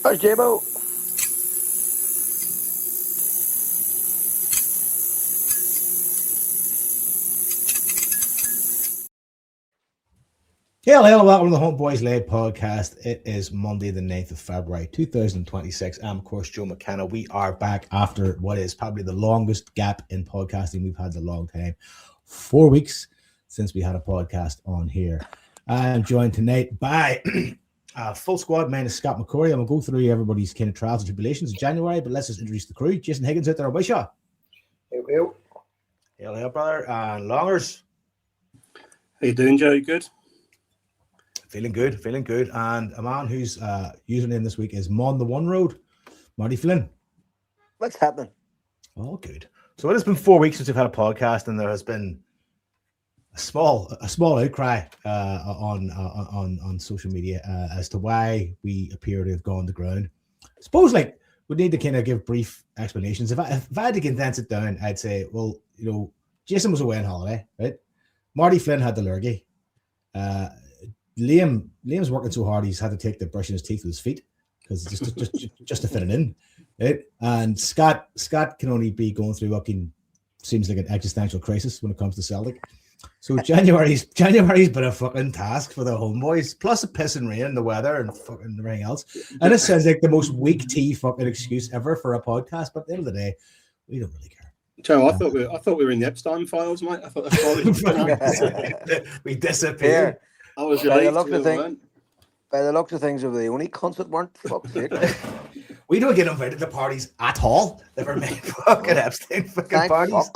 There's J-Bo. Hello, welcome to the Homebhoys Late Podcast. It is Monday, the 9th of February, 2026. I'm, of course, Joe McKenna. We are back after what is probably the longest gap in podcasting we've had in a long time. 4 weeks since we had a podcast on here. I am joined tonight by full squad minus Scott McCory. I'm going to go through everybody's kind of trials and tribulations in January, but let's just introduce the crew. Jason Higgins out there on Wishaw. Hello, brother. And Longers. How you doing, Joe? You good? Feeling good. And a man whose username this week is Mon the One Road, Marty Flynn. What's happening? Oh, good. So it has been 4 weeks since we've had a podcast, and there has been a small outcry on social media as to why we appear to have gone to ground. I suppose we need to kind of give brief explanations. If I had to condense it down, I'd say, well, Jason was away on holiday, right? Marty Flynn had the lurgy. Liam's working so hard he's had to take the brushing his teeth with his feet because just to fit it in, right? And Scott can only be going through what seems like an existential crisis when it comes to Celtic. So January's been a fucking task for the Homeboys, plus a piss and rain, the weather, and fucking everything else. And it sounds like the most weak tea fucking excuse ever for a podcast. But at the end of the day, we don't really care. Joe, I thought we were in the Epstein files, mate. I thought that's why we disappeared. I was by the looks of things, of the only cunts that weren't. Fuck's sake. We don't get invited to parties at all. Never mind fucking Epstein fucking parties.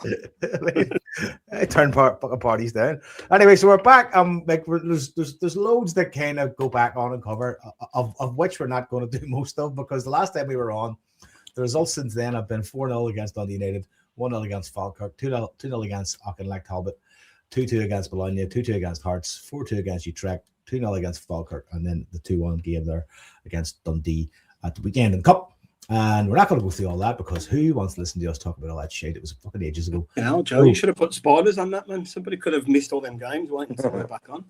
I turn fucking parties down. Anyway, so we're back. There's loads that kind of go back on and cover, of which we're not going to do most of, because the last time we were on, the results since then have been 4-0 against Dundee United, 1-0 against Falkirk, 2-0 against Auchinleck Talbot, 2-2 against Bolgna, 2-2 against Hearts, 4-2 against Utrecht, 2-0 against Falkirk, and then the 2-1 game there against Dundee at the weekend in the Cup. And we're not going to go through all that, because who wants to listen to us talk about all that shit? It was fucking ages ago. Yeah, Joe, you should have put spoilers on that, man. Somebody could have missed all them games waiting until we're back on.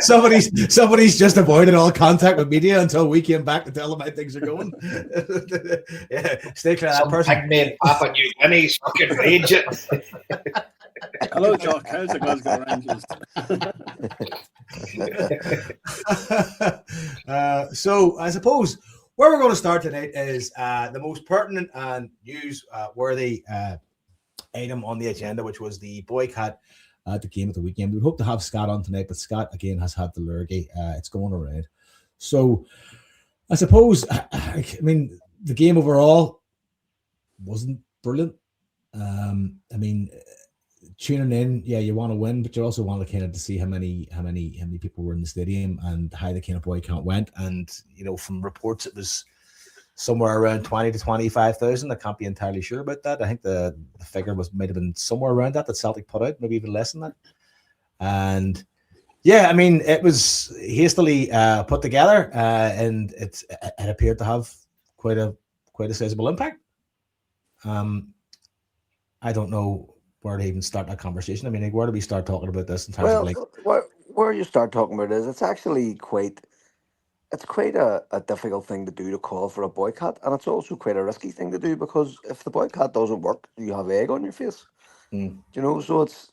Somebody's just avoided all contact with media until we came back to tell them how things are going. Yeah, stay clear of that person. Pygmy Papa New Guinea's fucking raging. Hello, Jock. How's the Glasgow Rangers? So I suppose where we're going to start tonight is the most pertinent and news-worthy item on the agenda, which was the boycott at the game of the weekend. We would hope to have Scott on tonight, but Scott, again, has had the lurgy. It's going around. So I suppose, the game overall wasn't brilliant. Tuning in, yeah, you want to win, but you also want to kind of to see how many people were in the stadium and how the kind of boycott went. And from reports, it was somewhere around 20 to 25,000. I can't be entirely sure about that. I think the figure might have been somewhere around that Celtic put out, maybe even less than that. And yeah, it was hastily put together, and it appeared to have quite a sizable impact. I don't know where to even start that conversation. Where do we start talking about this in terms of where you start talking about it is it's actually quite a difficult thing to do, to call for a boycott, and it's also quite a risky thing to do, because if the boycott doesn't work, you have egg on your face. So it's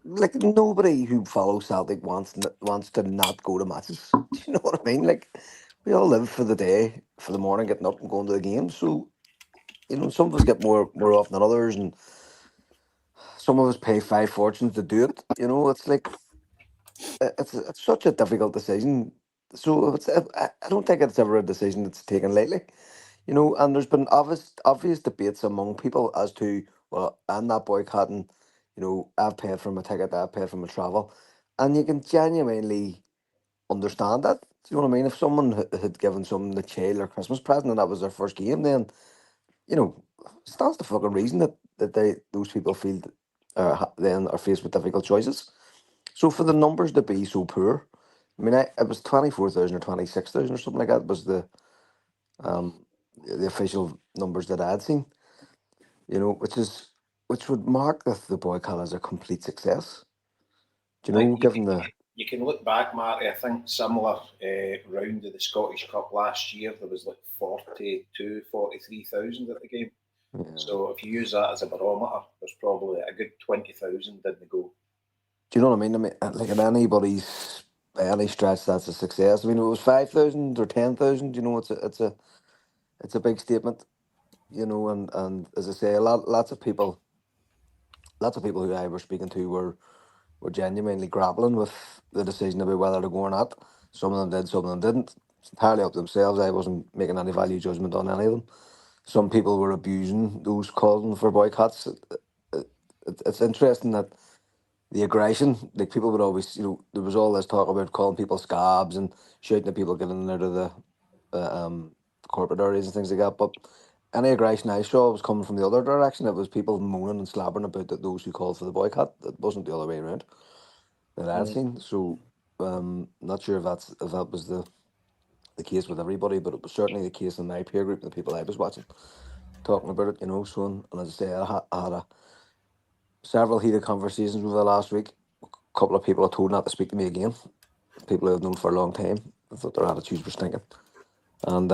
like nobody who follows Celtic wants to not go to matches. Do you know what I mean? Like, we all live for the day, for the morning, getting up and going to the game. So some of us get more often than others, and some of us pay 5 fortunes to do it. It's like it's such a difficult decision. So I don't think it's ever a decision that's taken lightly. And there's been obvious debates among people as to, well, I'm not boycotting. I've paid for my ticket, I've paid for my travel, and you can genuinely understand that. Do you know what I mean? If someone had given someone the child or Christmas present and that was their first game, then stands the fucking reason that those people feel then are faced with difficult choices. So for the numbers to be so poor, it was 24,000 or 26,000 or something like that was the official numbers that I had seen. Which would mark the boycott as a complete success. Given the you can look back, Marty. I think similar round of the Scottish Cup last year, there was like 43,000 at the game. Yeah. So if you use that as a barometer, there's probably a good 20,000 didn't go. Do you know what I mean? Like in anybody's by any stretch, that's a success. I mean, if it was 5,000 or 10,000, you know, it's a big statement. You know, and as I say, lots of people who I were speaking to were genuinely grappling with the decision about whether to go or not. Some of them did, some of them didn't. It's entirely up to themselves. I wasn't making any value judgment on any of them. Some people were abusing those calling for boycotts. It's interesting that the aggression, like people would always, you know, there was all this talk about calling people scabs and shouting at people getting out of the corporate areas and things like that. But any aggression I saw was coming from the other direction. It was people moaning and slabbering about those who called for the boycott. It wasn't the other way around that I'd seen. So not sure if that was the case with everybody, but it was certainly the case in my peer group and the people I was watching talking about it, you know. So and as I say, I had several heated conversations with the last week. A couple of people I told not to speak to me again. People who I've known for a long time. I thought their attitudes were stinking. And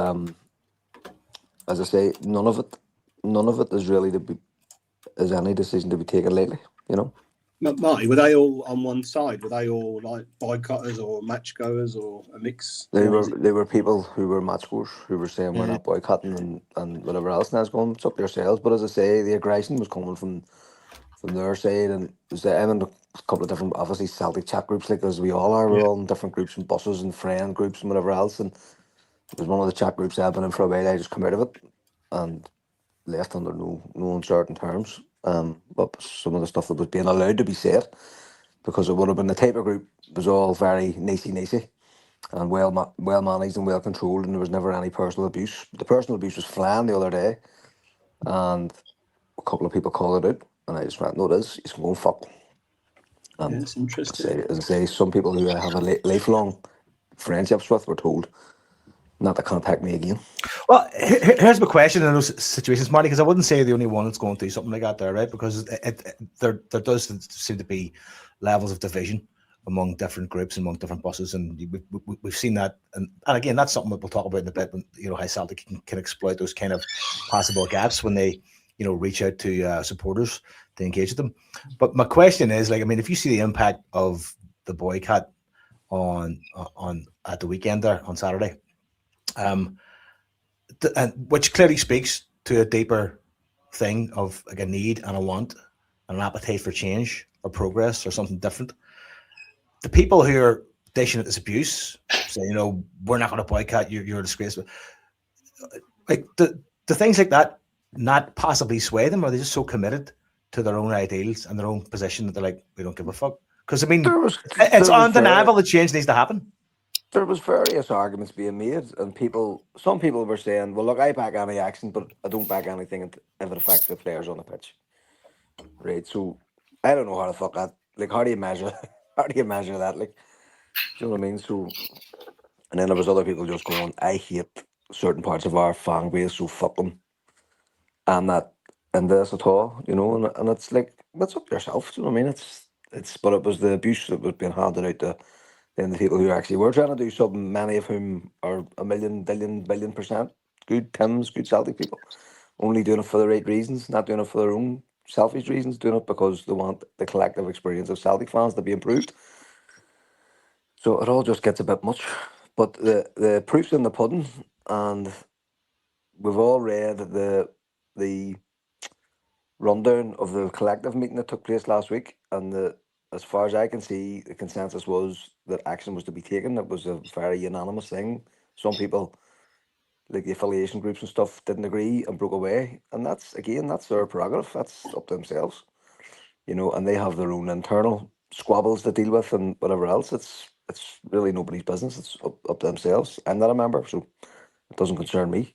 as I say, none of it is really is any decision to be taken lightly, you know. Marty, were they all on one side? Were they all like boycotters or match goers or a mix? They were people who were match goers who were saying we're not boycotting and whatever else. And I was going, it's up to yourselves. But as I say, the aggression was coming from their side, and I'm in a couple of different, obviously Celtic chat groups, like as we all are. We're all in different groups and buses and friend groups and whatever else. And it was one of the chat groups I've been in for a while. I just come out of it and left under no uncertain terms. But some of the stuff that was being allowed to be said, because it would have been the type of group was all very nicey and well managed and well controlled, and there was never any personal abuse. The personal abuse was flying the other day, and a couple of people called it out, and I just went, "No, it is. You can go and fuck." And That's interesting. as I say, some people who I have a lifelong friendships with were told not to contact me again. Well, here's my question in those situations, Marty, because I wouldn't say the only one that's going through something like that there, right? Because there does seem to be levels of division among different groups, among different buses, and we've seen that. And again, that's something that we'll talk about in a bit, when, you know, how Celtic can exploit those kind of possible gaps when they, you know, reach out to supporters to engage with them. But my question is, like, I mean, if you see the impact of the boycott on at the weekend there on Saturday, and which clearly speaks to a deeper thing of like a need and a want and an appetite for change or progress or something different. The people who are dishing at this abuse say, you know, we're not going to boycott, you're a disgrace. Like the things like that not possibly sway them, or are they just so committed to their own ideals and their own position that they're like, we don't give a fuck? Because I mean, it's undeniable that change needs to happen. There was various arguments being made, and some people were saying, "Well, look, I back any action, but I don't back anything if it affects the players on the pitch." Right. So I don't know how to fuck that. Like, how do you measure? How do you measure that? Like, do you know what I mean? So, and then there was other people just going, "I hate certain parts of our fan base, so fuck them." I'm not in this at all, you know. And it's like, that's up to yourself. Do you know what I mean? But it was the abuse that was being handed out to then the people who actually were trying to do something, many of whom are a million, billion percent good Tims, good Celtic people, only doing it for the right reasons, not doing it for their own selfish reasons, doing it because they want the collective experience of Celtic fans to be improved. So it all just gets a bit much. But the proof's in the pudding, and we've all read the rundown of the collective meeting that took place last week, and as far as I can see, the consensus was that action was to be taken. It was a very unanimous thing. Some people, like the affiliation groups and stuff, didn't agree and broke away, and that's their prerogative. That's up to themselves, you know, and they have their own internal squabbles to deal with and whatever else. It's really nobody's business. It's up to themselves. I'm not a member, so it doesn't concern me.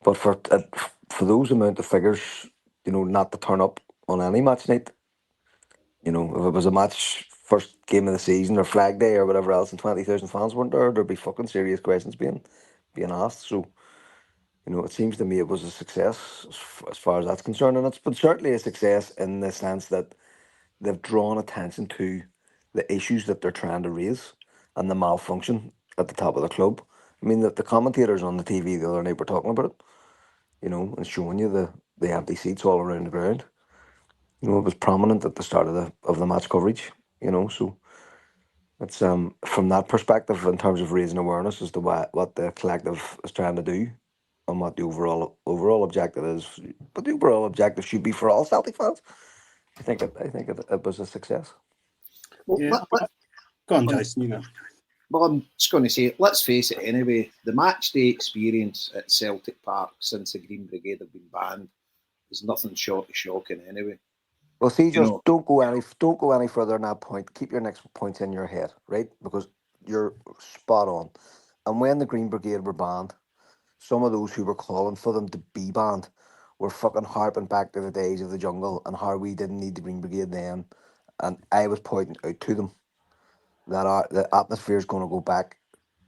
But for those amount of figures, you know, not to turn up on any match night, you know, if it was a match first game of the season or flag day or whatever else, and 20,000 fans weren't there, there'd be fucking serious questions being asked. So, you know, it seems to me it was a success as far as that's concerned, and it's been certainly a success in the sense that they've drawn attention to the issues that they're trying to raise and the malfunction at the top of the club. I mean, the commentators on the TV the other night were talking about it, and showing you the empty seats all around the ground. It was prominent at the start of the match coverage. So it's from that perspective, in terms of raising awareness as to what the collective is trying to do and what the overall objective is. But the overall objective should be for all Celtic fans. I think it was a success. Well, Yeah. Go on, Jason, you go. Well, I'm just going to say, let's face it anyway, the match day experience at Celtic Park since the Green Brigade have been banned is nothing short of shocking anyway. Well, see, just don't go any further than that point. Keep your next points in your head, right? Because you're spot on. And when the Green Brigade were banned, some of those who were calling for them to be banned were fucking harping back to the days of the jungle and how we didn't need the Green Brigade then. And I was pointing out to them that the atmosphere is going to go back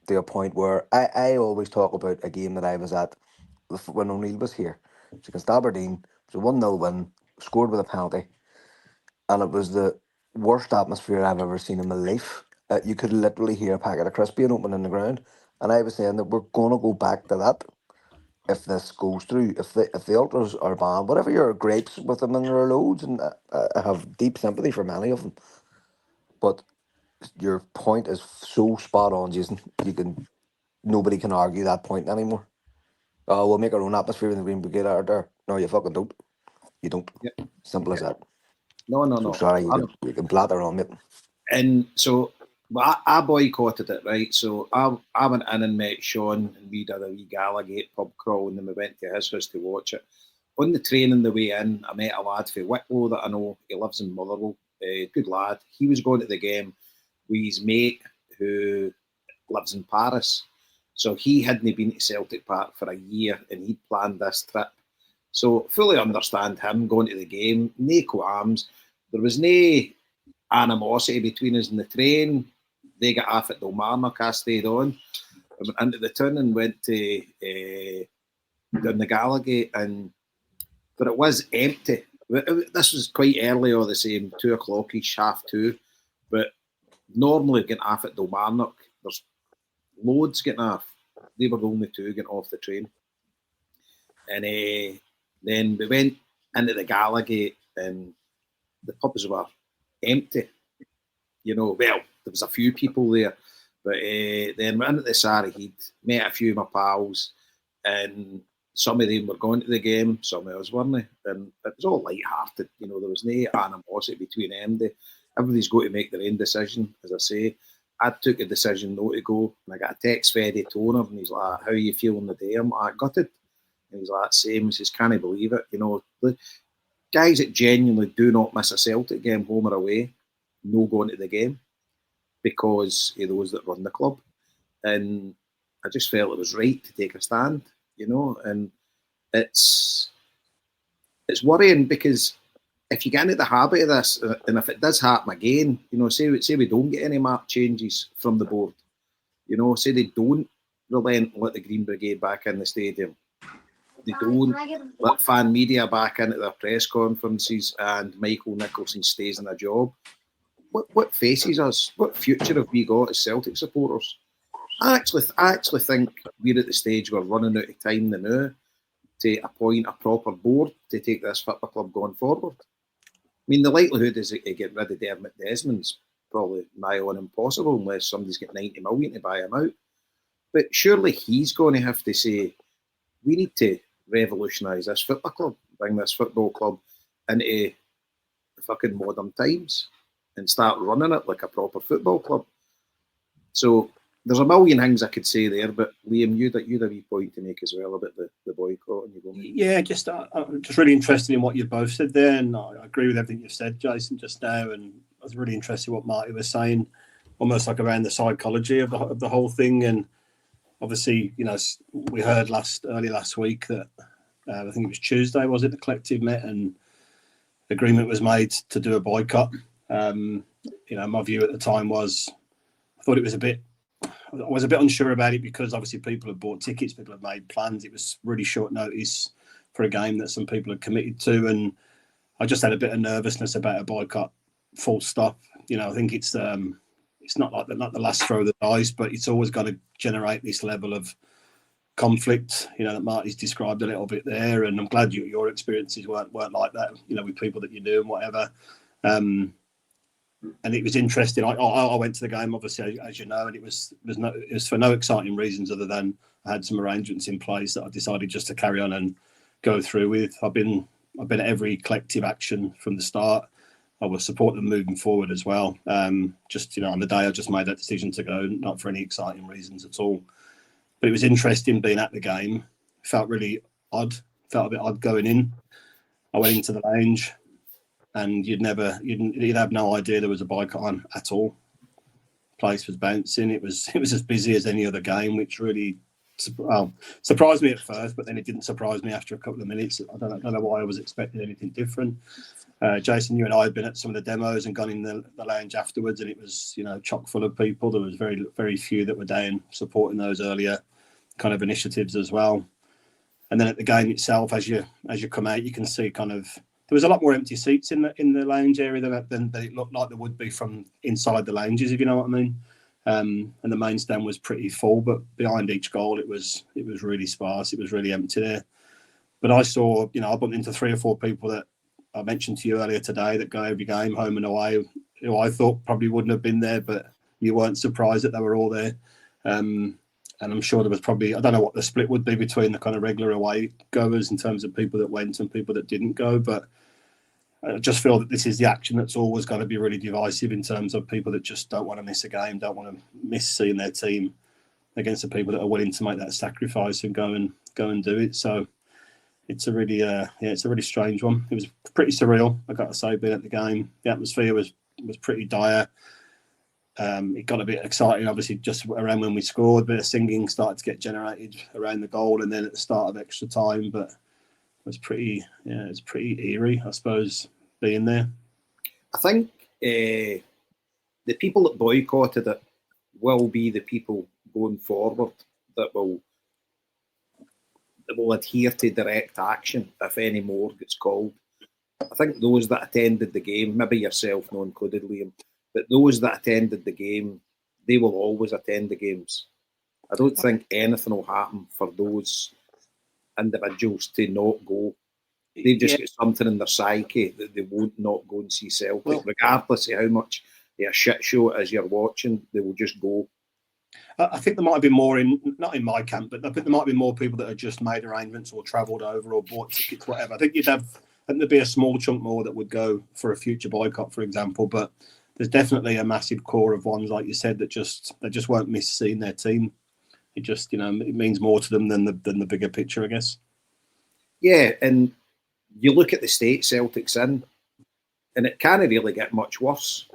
to a point where I always talk about a game that I was at when O'Neill was here. It was against Aberdeen. It was a 1-0 win, scored with a penalty. And it was the worst atmosphere I've ever seen in my life. You could literally hear a packet of crisps being open in the ground. And I was saying that we're going to go back to that if this goes through. If the ultras are banned, whatever your gripes with them, and there are loads, and I have deep sympathy for many of them. But your point is so spot on, Jason. Nobody can argue that point anymore. Oh, we'll make our own atmosphere in the Green Brigade out there. No, you fucking don't. You don't. Yep. Simple as that. No. So sorry, you can blather on it. And so I boycotted it, right? So I went in and met Sean, and we did a wee Gallagate pub crawl, and then we went to his house to watch it. On the train on the way in, I met a lad from Wicklow that I know. He lives in Motherwell. Good lad. He was going to the game with his mate who lives in Paris. So he hadn't been to Celtic Park for a year, and he'd planned this trip. So fully understand him going to the game. No qualms. There was no animosity between us in the train. They got off at Dalmarnock. I stayed on. I went into the town and went to down the Gallagate, but it was empty. This was quite early, all the same, 2 o'clock-ish, 2:30. But normally getting off at Dalmarnock, there's loads getting off. They were the only 2 getting off the train. And then we went into the Gallagate, and the pubs were empty. Well, there was a few people there. But then we went into the Sarahhead, met a few of my pals, and some of them were going to the game, some of us weren't. And it was all light-hearted. There was no animosity between them. Everybody's got to make their own decision, as I say. I took a decision not to go, and I got a text from Eddie Toner, and he's like, "How are you feeling today?" I'm like, "Gutted." And he's like, "Same." He says, "Can't I believe it?" The guys that genuinely do not miss a Celtic game, home or away, no going to the game because of those that run the club. And I just felt it was right to take a stand, and it's worrying because if you get into the habit of this, and if it does happen again, say we don't get any marked changes from the board, say they don't relent and let the Green Brigade back in the stadium, they don't let fan media back into their press conferences, and Michael Nicholson stays in a job. What faces us? What future have we got as Celtic supporters? I actually think we're at the stage where we're running out of time now to appoint a proper board to take this football club going forward. I mean, the likelihood is that they get rid of Dermot Desmond's probably nigh on impossible unless somebody's got 90 million to buy him out. But surely he's going to have to say, we need to revolutionise this football club, bring this football club into the fucking modern times and start running it like a proper football club. So there's a million things I could say there, but Liam, you'd a wee point to make as well about the boycott. And you go, yeah, I'm just really interested in what you both said there, and I agree with everything you've said, Jason, just now. And I was really interested in what Marty was saying, almost like around the psychology of the whole thing. And obviously, we heard early last week that I think it was Tuesday, was it? The collective met and agreement was made to do a boycott. My view at the time was, I thought it was I was a bit unsure about it because obviously people have bought tickets, people have made plans. It was really short notice for a game that some people had committed to, and I just had a bit of nervousness about a boycott, full stop. I think it's not like the last throw of the dice, but it's always got to generate this level of conflict, that Marty's described a little bit there. And I'm glad your experiences weren't like that, with people that you knew and whatever. And it was interesting. I went to the game, obviously, as you know, and it was for no exciting reasons other than I had some arrangements in place that I decided just to carry on and go through with. I've been at every collective action from the start. I will support them moving forward as well. Just on the day I just made that decision to go, not for any exciting reasons at all. But it was interesting being at the game. Felt really odd. Felt a bit odd going in. I went into the lounge, and you'd have no idea there was a boycott on at all. Place was bouncing. It was as busy as any other game, which really surprised me at first, but then it didn't surprise me after a couple of minutes. I don't know why I was expecting anything different. Jason, you and I had been at some of the demos and gone in the lounge afterwards, and it was chock full of people. There was very, very few that were down supporting those earlier kind of initiatives as well. And then at the game itself, as you come out, you can see there was a lot more empty seats in the lounge area than it looked like there would be from inside the lounges, if you know what I mean. And the main stand was pretty full, but behind each goal it was really sparse. It was really empty there. But I saw, I bumped into 3 or 4 people that I mentioned to you earlier today that go every game, home and away, who I thought probably wouldn't have been there, but you weren't surprised that they were all there. And I'm sure there was probably, I don't know what the split would be between the kind of regular away goers in terms of people that went and people that didn't go, but I just feel that this is the action that's always going to be really divisive in terms of people that just don't want to miss a game, don't want to miss seeing their team against the people that are willing to make that sacrifice and go and do it. So it's a really it's a really strange one. It was pretty surreal, I got to say, being at the game. The atmosphere was pretty dire. It got a bit exciting, obviously, just around when we scored. A bit of singing started to get generated around the goal, and then at the start of extra time. But it was pretty eerie, I suppose, being there. I think the people that boycotted it will be the people going forward that will adhere to direct action if any more gets called. I think those that attended the game, maybe yourself not included, Liam, but those that attended the game, they will always attend the games. I don't think anything will happen for those individuals to not go. They've just got something in their psyche that they won't not go and see Celtic, regardless of how much a shit show as you're watching, they will just go. I think there might be more not in my camp, but I think there might be more people that have just made arrangements or travelled over or bought tickets, whatever. I think there'd be a small chunk more that would go for a future boycott, for example, but there's definitely a massive core of ones, like you said, that just won't miss seeing their team. It just, it means more to them than the bigger picture, I guess. Yeah, and you look at the state Celtic's in, and it can't really get much worse.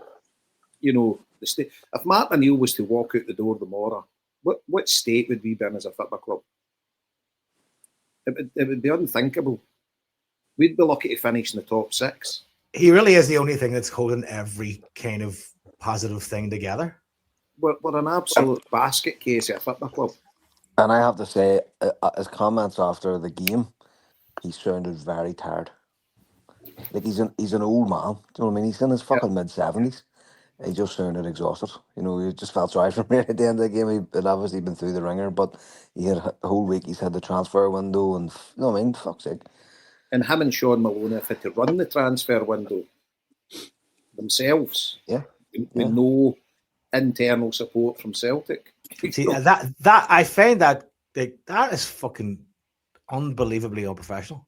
The state. If Marty and Liam was to walk out the door tomorrow, what state would we be in as a football club? It would be unthinkable. We'd be lucky to finish in the top 6. He really is the only thing that's holding every kind of positive thing together. We're an absolute basket case of a football club. And I have to say, his comments after the game, he sounded very tired. Like he's an old man. Do you know what I mean? He's in his fucking mid-70s. He just sounded exhausted. He just felt sorry for me at the end of the game. He'd obviously been through the ringer, but he had the whole week. He's had the transfer window, and you know what I mean? Fuck's sake. And him and Sean Maloney have had to run the transfer window themselves. Yeah. With no internal support from Celtic. See, that I find that is fucking unbelievably unprofessional.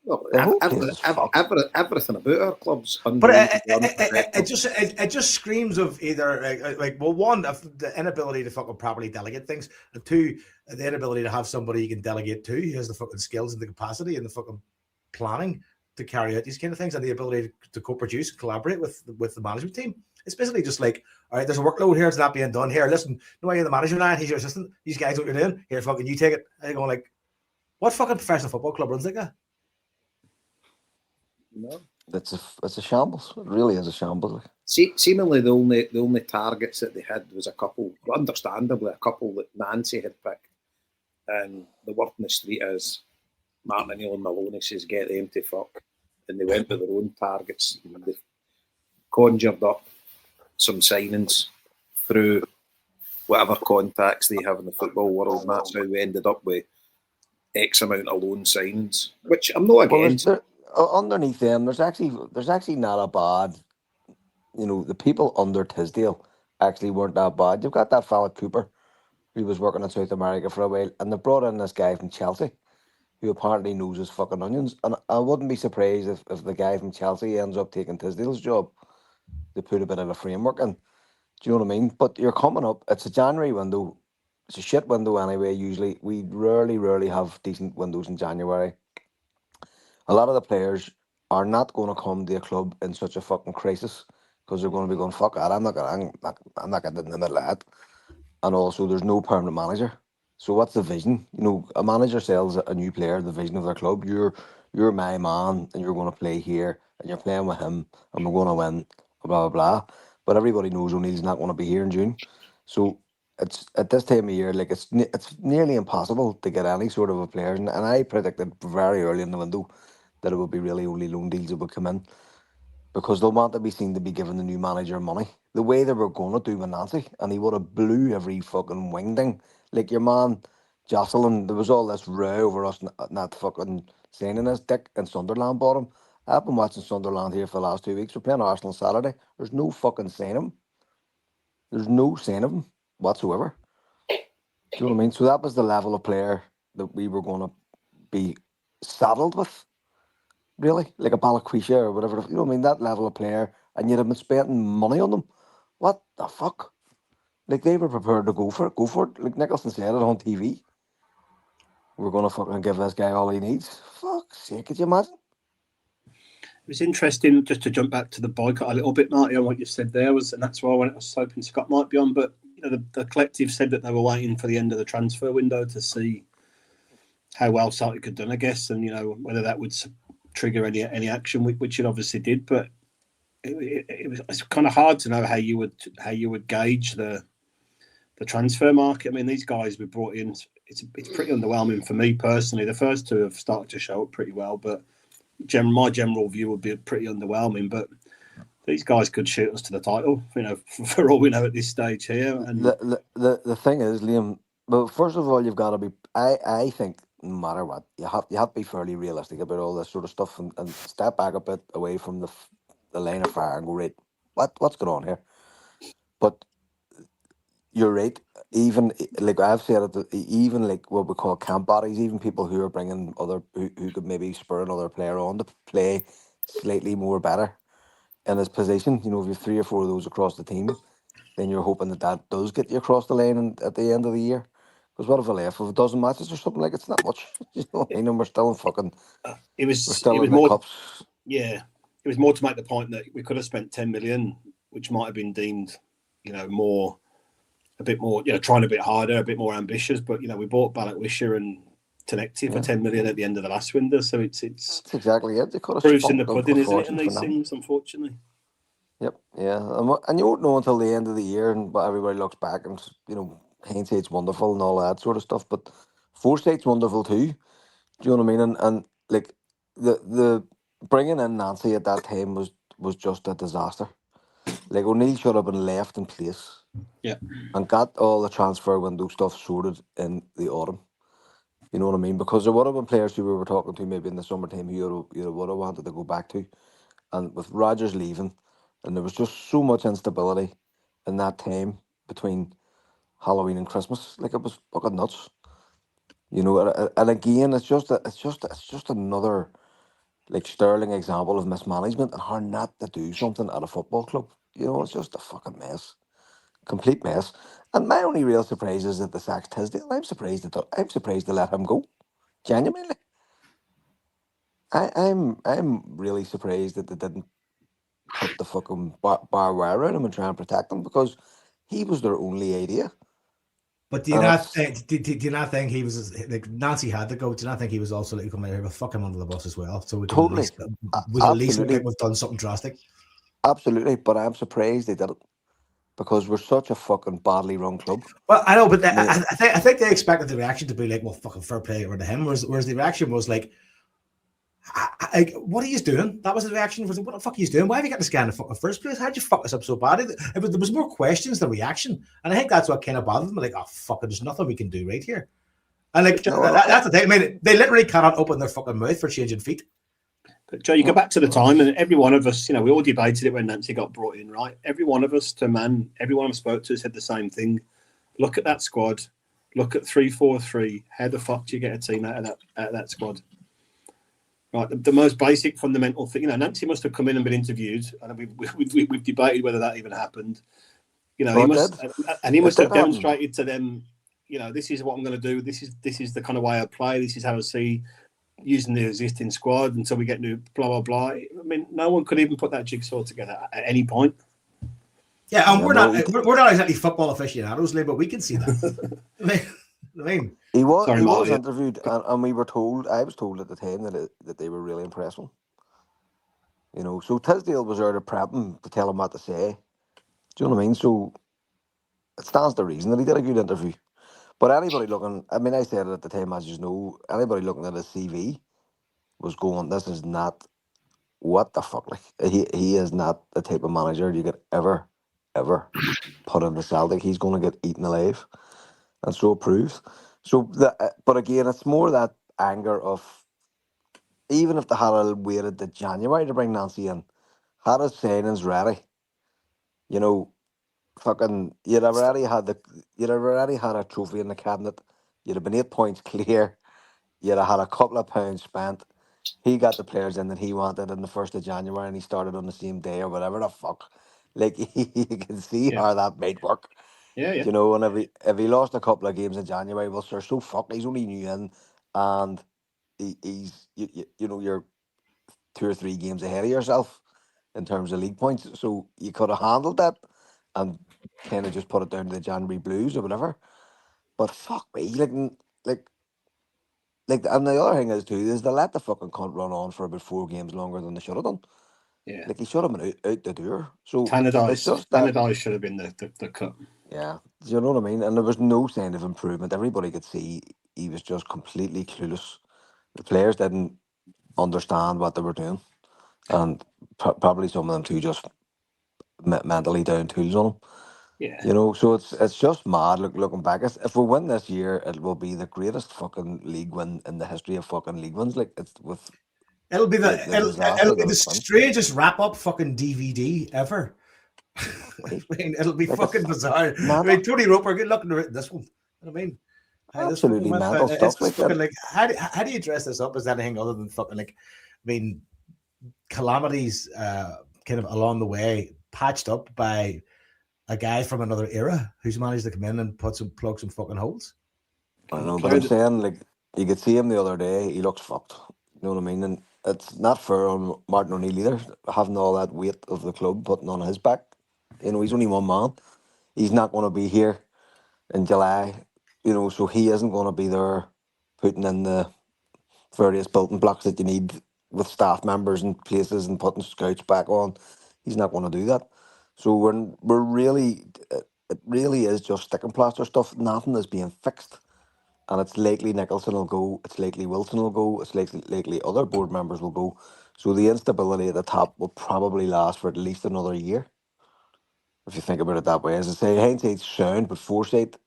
Well, everything about our club's but it just screams of either one, of the inability to fucking properly delegate things, and 2, the inability to have somebody you can delegate to who has the fucking skills and the capacity and the fucking planning to carry out these kind of things, and the ability to co-produce and collaborate with the management team. It's basically just like, all right, there's a workload here, it's not being done. Here, listen, you're the manager now, he's your assistant. These guys, what you're doing? Here, fucking you take it. And you're going like, what fucking professional football club runs like that? No, it's a shambles. It really is a shambles. Seemingly the only targets that they had was a couple, understandably a couple that Nancy had picked, and the word in the street is Martin and Maloney says get them to fuck, and they went with their own targets. They conjured up some signings through whatever contacts they have in the football world, and that's how we ended up with X amount of loan signings, which I'm not Well, against. underneath them, there's actually not a bad. The people under Tisdale actually weren't that bad. You've got that fella Cooper, who was working in South America for a while, and they brought in this guy from Chelsea, who apparently knows his fucking onions. And I wouldn't be surprised if the guy from Chelsea ends up taking Tisdale's job. They put a bit of a framework in. Do you know what I mean? But you're coming up. It's a January window. It's a shit window anyway. Usually, we rarely have decent windows in January. A lot of the players are not going to come to a club in such a fucking crisis because they're going to be going, fuck that. I'm not getting in the middle of that. And also, there's no permanent manager. So what's the vision? A manager sells a new player the vision of their club. You're my man, and you're going to play here, and you're playing with him, and we're going to win. Blah blah blah. But everybody knows O'Neill's not going to be here in June. So it's at this time of year, like it's nearly impossible to get any sort of a player. And I predicted very early in the window that it would be really only loan deals that would come in, because they'll want to be seen to be giving the new manager money the way they were going to do with Nancy, and he would have blew every fucking wing thing. Like your man Jocelyn, there was all this row over us not fucking signing his dick, and Sunderland bought him. I've been watching Sunderland here for the last 2 weeks. We're playing Arsenal Saturday. There's no fucking sign of him. There's no sign of him whatsoever. Do you know what I mean? So that was the level of player that we were going to be saddled with. Really, like a Balaquisha or whatever, you know what I mean? That level of player, and you'd have been spending money on them. What the fuck? Like, they were prepared to go for it. Like Nicholson said it on TV. We're gonna fucking give this guy all he needs. Fuck's sake, could you imagine? It was interesting, just to jump back to the boycott a little bit, Marty, on what you said there, and that's why I was hoping Scott might be on. But the collective said that they were waiting for the end of the transfer window to see how well Celtic had done, I guess, and whether that would trigger any action, which it obviously did. But it's kind of hard to know how you would gauge the transfer market. I mean, these guys we brought in, it's pretty underwhelming for me personally. The first two have started to show up pretty well, but my general view would be pretty underwhelming. But these guys could shoot us to the title, for all we know at this stage here. And the thing is, Liam, well, first of all, you've got to be. I think no matter what, you have to be fairly realistic about all this sort of stuff, and step back a bit away from the line of fire and go, right, what's going on here? But you're right. Even like I've said it, even like what we call camp bodies, even people who are bringing who could maybe spur another player on to play slightly more better in his position. If you have 3 or 4 of those across the team, then you're hoping that does get you across the line at the end of the year. Because what if I left with a dozen matches or something? Like, it's not much. You know what I mean? And we're still in fucking. It was in more. Cups. Yeah, it was more to make the point that we could have spent 10 million, which might have been deemed, a bit more, trying a bit harder, a bit more ambitious. But we bought Balaquisha and Tenecti for 10 million at the end of the last window. So it's That's exactly it. They could have proofs in the pudding, isn't it? In these things, unfortunately. Yep. Yeah, and you won't know until the end of the year, and but everybody looks back and hindsight's wonderful and all that sort of stuff. But foresight's wonderful too. Do you know what I mean? And like the bringing in Nancy at that time was just a disaster. Like, O'Neill should have been left in place. Yeah. And got all the transfer window stuff sorted in the autumn. You know what I mean? Because there would have been players who we were talking to maybe in the summertime who you would have wanted to go back to. And with Rodgers leaving, and there was just so much instability in that time between Halloween and Christmas. Like, it was fucking nuts. And again, it's just another like sterling example of mismanagement and how not to do something at a football club. It's just a fucking mess. Complete mess. And my only real surprise is that the sacked Tisdale. I'm surprised to let him go. Genuinely. I'm really surprised that they didn't put the fucking bar wire around him and try and protect him, because he was their only idea. But do you not think he was like, Nancy had to go? Do you not think he was also like coming here with fuck him under the bus as well? So we can Totally. at least we've done something drastic. Absolutely, but I'm surprised they did it, because we're such a fucking badly run club. Well, I know, but I think they expected the reaction to be like, well, fucking fair play over to him, whereas the reaction was like, What are you doing? That was the reaction. Was what the fuck are you doing? Why have you got this guy in the fucking first place? How'd you fuck us up so bad? There was more questions than reaction, and I think that's what kind of bothered them. Like, oh fuck, there's nothing we can do right here. And like that's the thing. I mean, they literally cannot open their fucking mouth for changing feet. But Joe, you go back to the time, and every one of us, we all debated it when Nancy got brought in, right? Every one of us, every one I spoke to said the same thing. Look at that squad. Look at 3-4-3. How the fuck do you get a team out of that squad? Right, the most basic fundamental thing. Nancy must have come in and been interviewed, and we've debated whether that even happened. He must have demonstrated to them. This is what I'm going to do. This is the kind of way I play. This is how I see using the existing squad until we get new blah blah blah. I mean, no one could even put that jigsaw together at any point. Yeah, and we're not exactly football aficionados, but we can see that. I mean, he was interviewed, and we were told. I was told at the time that they were really impressed with him. So Tisdale was there to prep him to tell him what to say. Do you know what I mean? So it stands to reason that he did a good interview. But anybody looking, I mean, I said it at the time, as you know, anybody looking at his CV was going, this is not, what the fuck? Like, he is not the type of manager you could ever put into Celtic. He's going to get eaten alive. And so it proves. So, but again, it's more that anger of, even if they had waited to January to bring Nancy in, had his signings ready, fucking, you'd already had a trophy in the cabinet. You'd have been 8 points clear. You'd have had a couple of pounds spent. He got the players in that he wanted on the 1st of January, and he started on the same day or whatever the fuck. Like, you can see how that might work. Yeah. And if he lost a couple of games in January, well, sir, so fuck. He's only new in, and he's you're 2 or 3 games ahead of yourself in terms of league points. So you could have handled that and kind of just put it down to the January blues or whatever. But fuck me, like, and the other thing is too is they let the fucking cunt run on for about 4 games longer than they should have done. Yeah, like he should have been out the door. So Tannadice should have been the cut. Yeah, do you know what I mean? And there was no sign of improvement. Everybody could see he was just completely clueless. The players didn't understand what they were doing, and probably some of them too just mentally down tools on him. Yeah, So it's just mad. Looking back, if we win this year, it will be the greatest fucking league win in the history of fucking league wins. Like, it's with it'll be disaster the strangest wrap up fucking DVD ever. I mean, it'll be fucking bizarre. I mean, Tony Roper, good luck at this one. I mean, absolutely mental stuff like that. Like, how do you dress this up as anything other than fucking, like, I mean, calamities kind of along the way, patched up by a guy from another era who's managed to come in and plug some fucking holes. I know, but I'm saying, like, you could see him the other day. He looks fucked. You know what I mean? And it's not fair on Martin O'Neill either, having all that weight of the club putting on his back. He's only one man. He's not going to be here in July, so he isn't going to be there putting in the various building blocks that you need with staff members and places and putting scouts back on. He's not going to do that. So we're really, it really is just sticking plaster stuff. Nothing is being fixed. And it's likely Nicholson will go, it's likely Wilson will go, it's likely other board members will go. So the instability at the top will probably last for at least another year. If you think about it that way. As I say, hindsight's sound, but foresight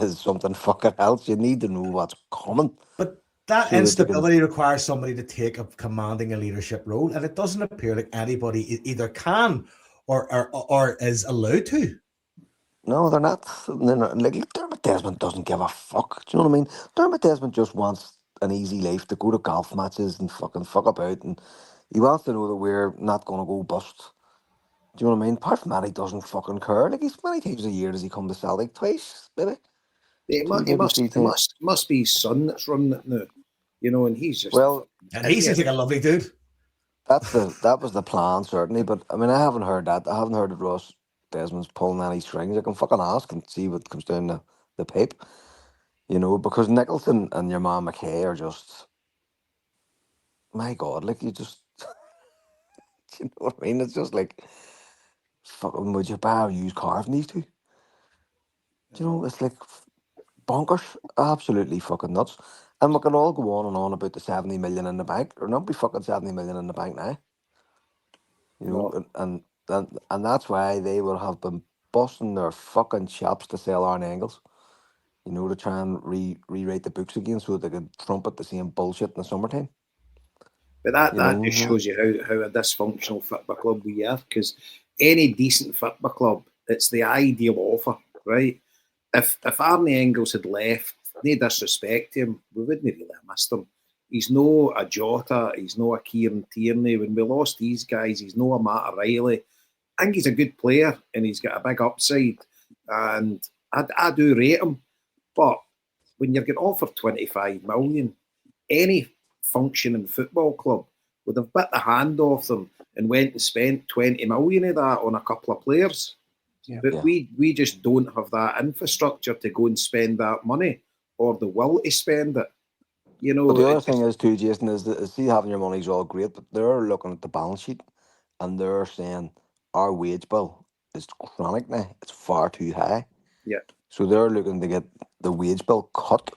is something fucking else. You need to know what's coming. But that instability requires somebody to take up commanding a leadership role, and it doesn't appear like anybody either can or is allowed to. No, they're not. Like, Dermot Desmond doesn't give a fuck. Do you know what I mean? Dermot Desmond just wants an easy life, to go to golf matches and fucking fuck about, and he wants to know that we're not going to go bust. Do you know what I mean? Apart from that, he doesn't fucking care. Like, he's many times a year does he come to Celtic? Twice, maybe. It must be his son that's running it now, and he's just and he seems like a lovely dude. That was the plan, certainly. But I mean, I haven't heard that. I haven't heard that Ross Desmond's pulling any strings. I can fucking ask and see what comes down the pipe. Because Nicholson and your man McKay are just, my God, like, you just, you know what I mean? It's just like, fucking, would you buy a used car from these two? It's like bonkers, absolutely fucking nuts. And we can all go on and on about the 70 million in the bank. Or not be fucking 70 million in the bank now. You know, No. and that's why they will have been busting their fucking chops to sell Aaron Engels. You know, to try and rewrite the books again so they can trumpet the same bullshit in the summertime. But that You know, just shows you how a dysfunctional football club we are. Because any decent football club, it's the ideal offer, right? If Arnie Engels had left, no disrespect to him, we wouldn't really have missed him. He's no a Jota, he's no a Kieran Tierney. When we lost these guys, he's no a Matt O'Reilly. I think he's a good player and he's got a big upside. And I do rate him. But when you're getting offered 25 million, any functioning football club would have bit the hand off them and went and spent 20 million of that on a couple of players. Yeah. But we just don't have that infrastructure to go and spend that money or the will to spend it. You know, but the other thing is too, Jason, is that see having your money's all great, but they're looking at the balance sheet and they're saying our wage bill is chronic now. It's far too high. Yeah. So they're looking to get the wage bill cut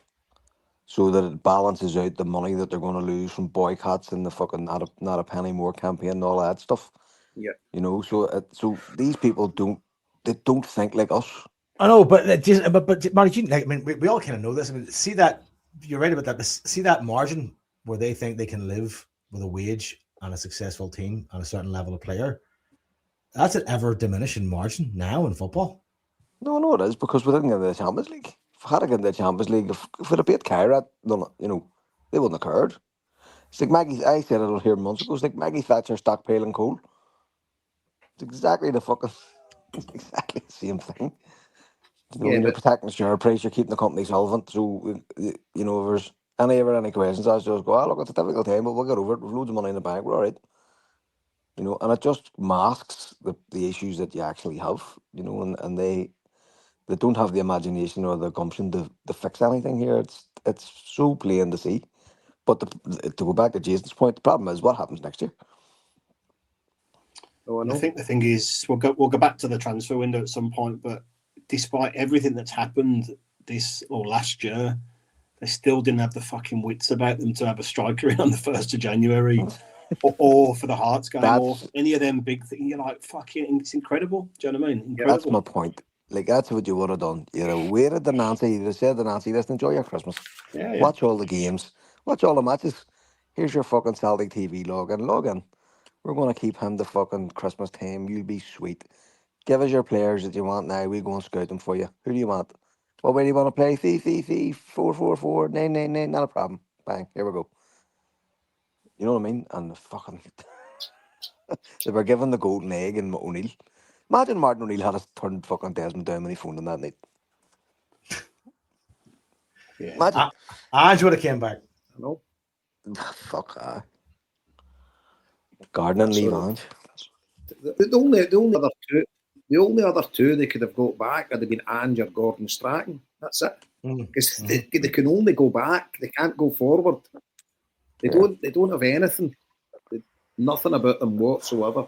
so that it balances out the money that they're going to lose from boycotts and the fucking not a penny more campaign and all that stuff. Yeah. You know, so these people don't think like us. I know, but Marty, I mean, we all kind of know this. I mean, see that you're right about that. But see that margin where they think they can live with a wage and a successful team and a certain level of player. That's an ever diminishing margin now in football. No, it is because we didn't get into the Champions League. If we had to get into the Champions League, if we'd have beat Kyrat, you know, they wouldn't have cared. It's like Maggie. I said it here months ago. It's like Maggie Thatcher stockpiling coal. It's exactly the same thing. You know, when you're protecting the share price, you're keeping the company solvent. So, you know, if there's any questions, I just go, look, it's a difficult time, but we'll get over it. We've loads of money in the bank. We're all right. You know, and it just masks the issues that you actually have, you know, and they don't have the imagination or the gumption to fix anything here. It's so plain to see. But to go back to Jason's point, the problem is what happens next year. Oh, I know. I think the thing is we'll go back to the transfer window at some point, but despite everything that's happened this or last year, they still didn't have the fucking wits about them to have a striker in on the 1st of January or for the Hearts game or any of them big things. You're like, fucking, it's incredible. Do you know what I mean? Incredible. That's my point. Like, that's what you would have done. You'd have waited the Nancy, you'd have said to Nancy, listen, enjoy your Christmas. Yeah. Watch all the games. Watch all the matches. Here's your fucking Celtic TV login. We're going to keep him the fucking Christmas time. You'll be sweet. Give us your players that you want now. We go and scout them for you. Who do you want? What way do you want to play? 3-3-3, 4-4-4, 9-9-9. Not a problem. Bang. Here we go. You know what I mean? And the fucking... they were given the golden egg in O'Neill. Imagine Martin O'Neill had us turned fucking Desmond down when he phoned him that night. Yeah. Imagine. Ange would have came back. No. Fuck. Gardner and leave Ange. The only other two they could have got back would have been Ange or Gordon Strachan. That's it. Because they can only go back. They can't go forward. They don't have anything. Nothing about them whatsoever.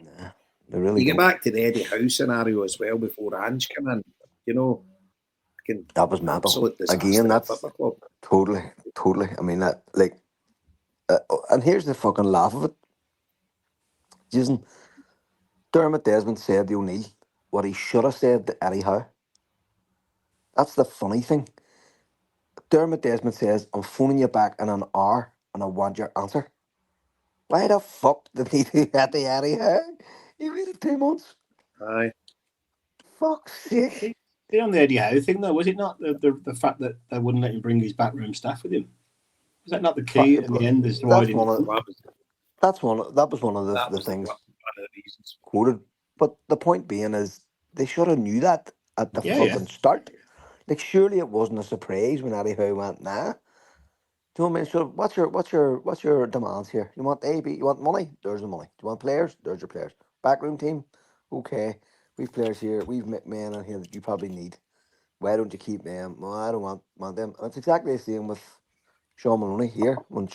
Nah, they really you get back to the Eddie Howe scenario as well before Ange came in. You know, that was mental. Again, that's totally. I mean, that like, and here's the fucking laugh of it. Jason, Dermot Desmond said to O'Neill what he should have said to Eddie Howe. That's the funny thing. Dermot Desmond says, I'm phoning you back in an hour and I want your answer. Why the fuck did he do that to Eddie Howe? He waited 2 months. Aye. Fuck's sake. On the Eddie Howe thing, though, was it not the fact that they wouldn't let him bring his backroom staff with him? Was that not the key at the end? As to why that was one of the things quoted. But the point being is they should have knew that at the fucking start. Like, surely it wasn't a surprise when Eddie Howe went, nah. Do you know what I mean? So what's your demands here? You want A, B, you want money? There's the money. Do you want players? There's your players. Backroom team? Okay. We've players here. We've men in here that you probably need. Why don't you keep them? Well, I don't want them. And it's exactly the same with Sean Maloney here. When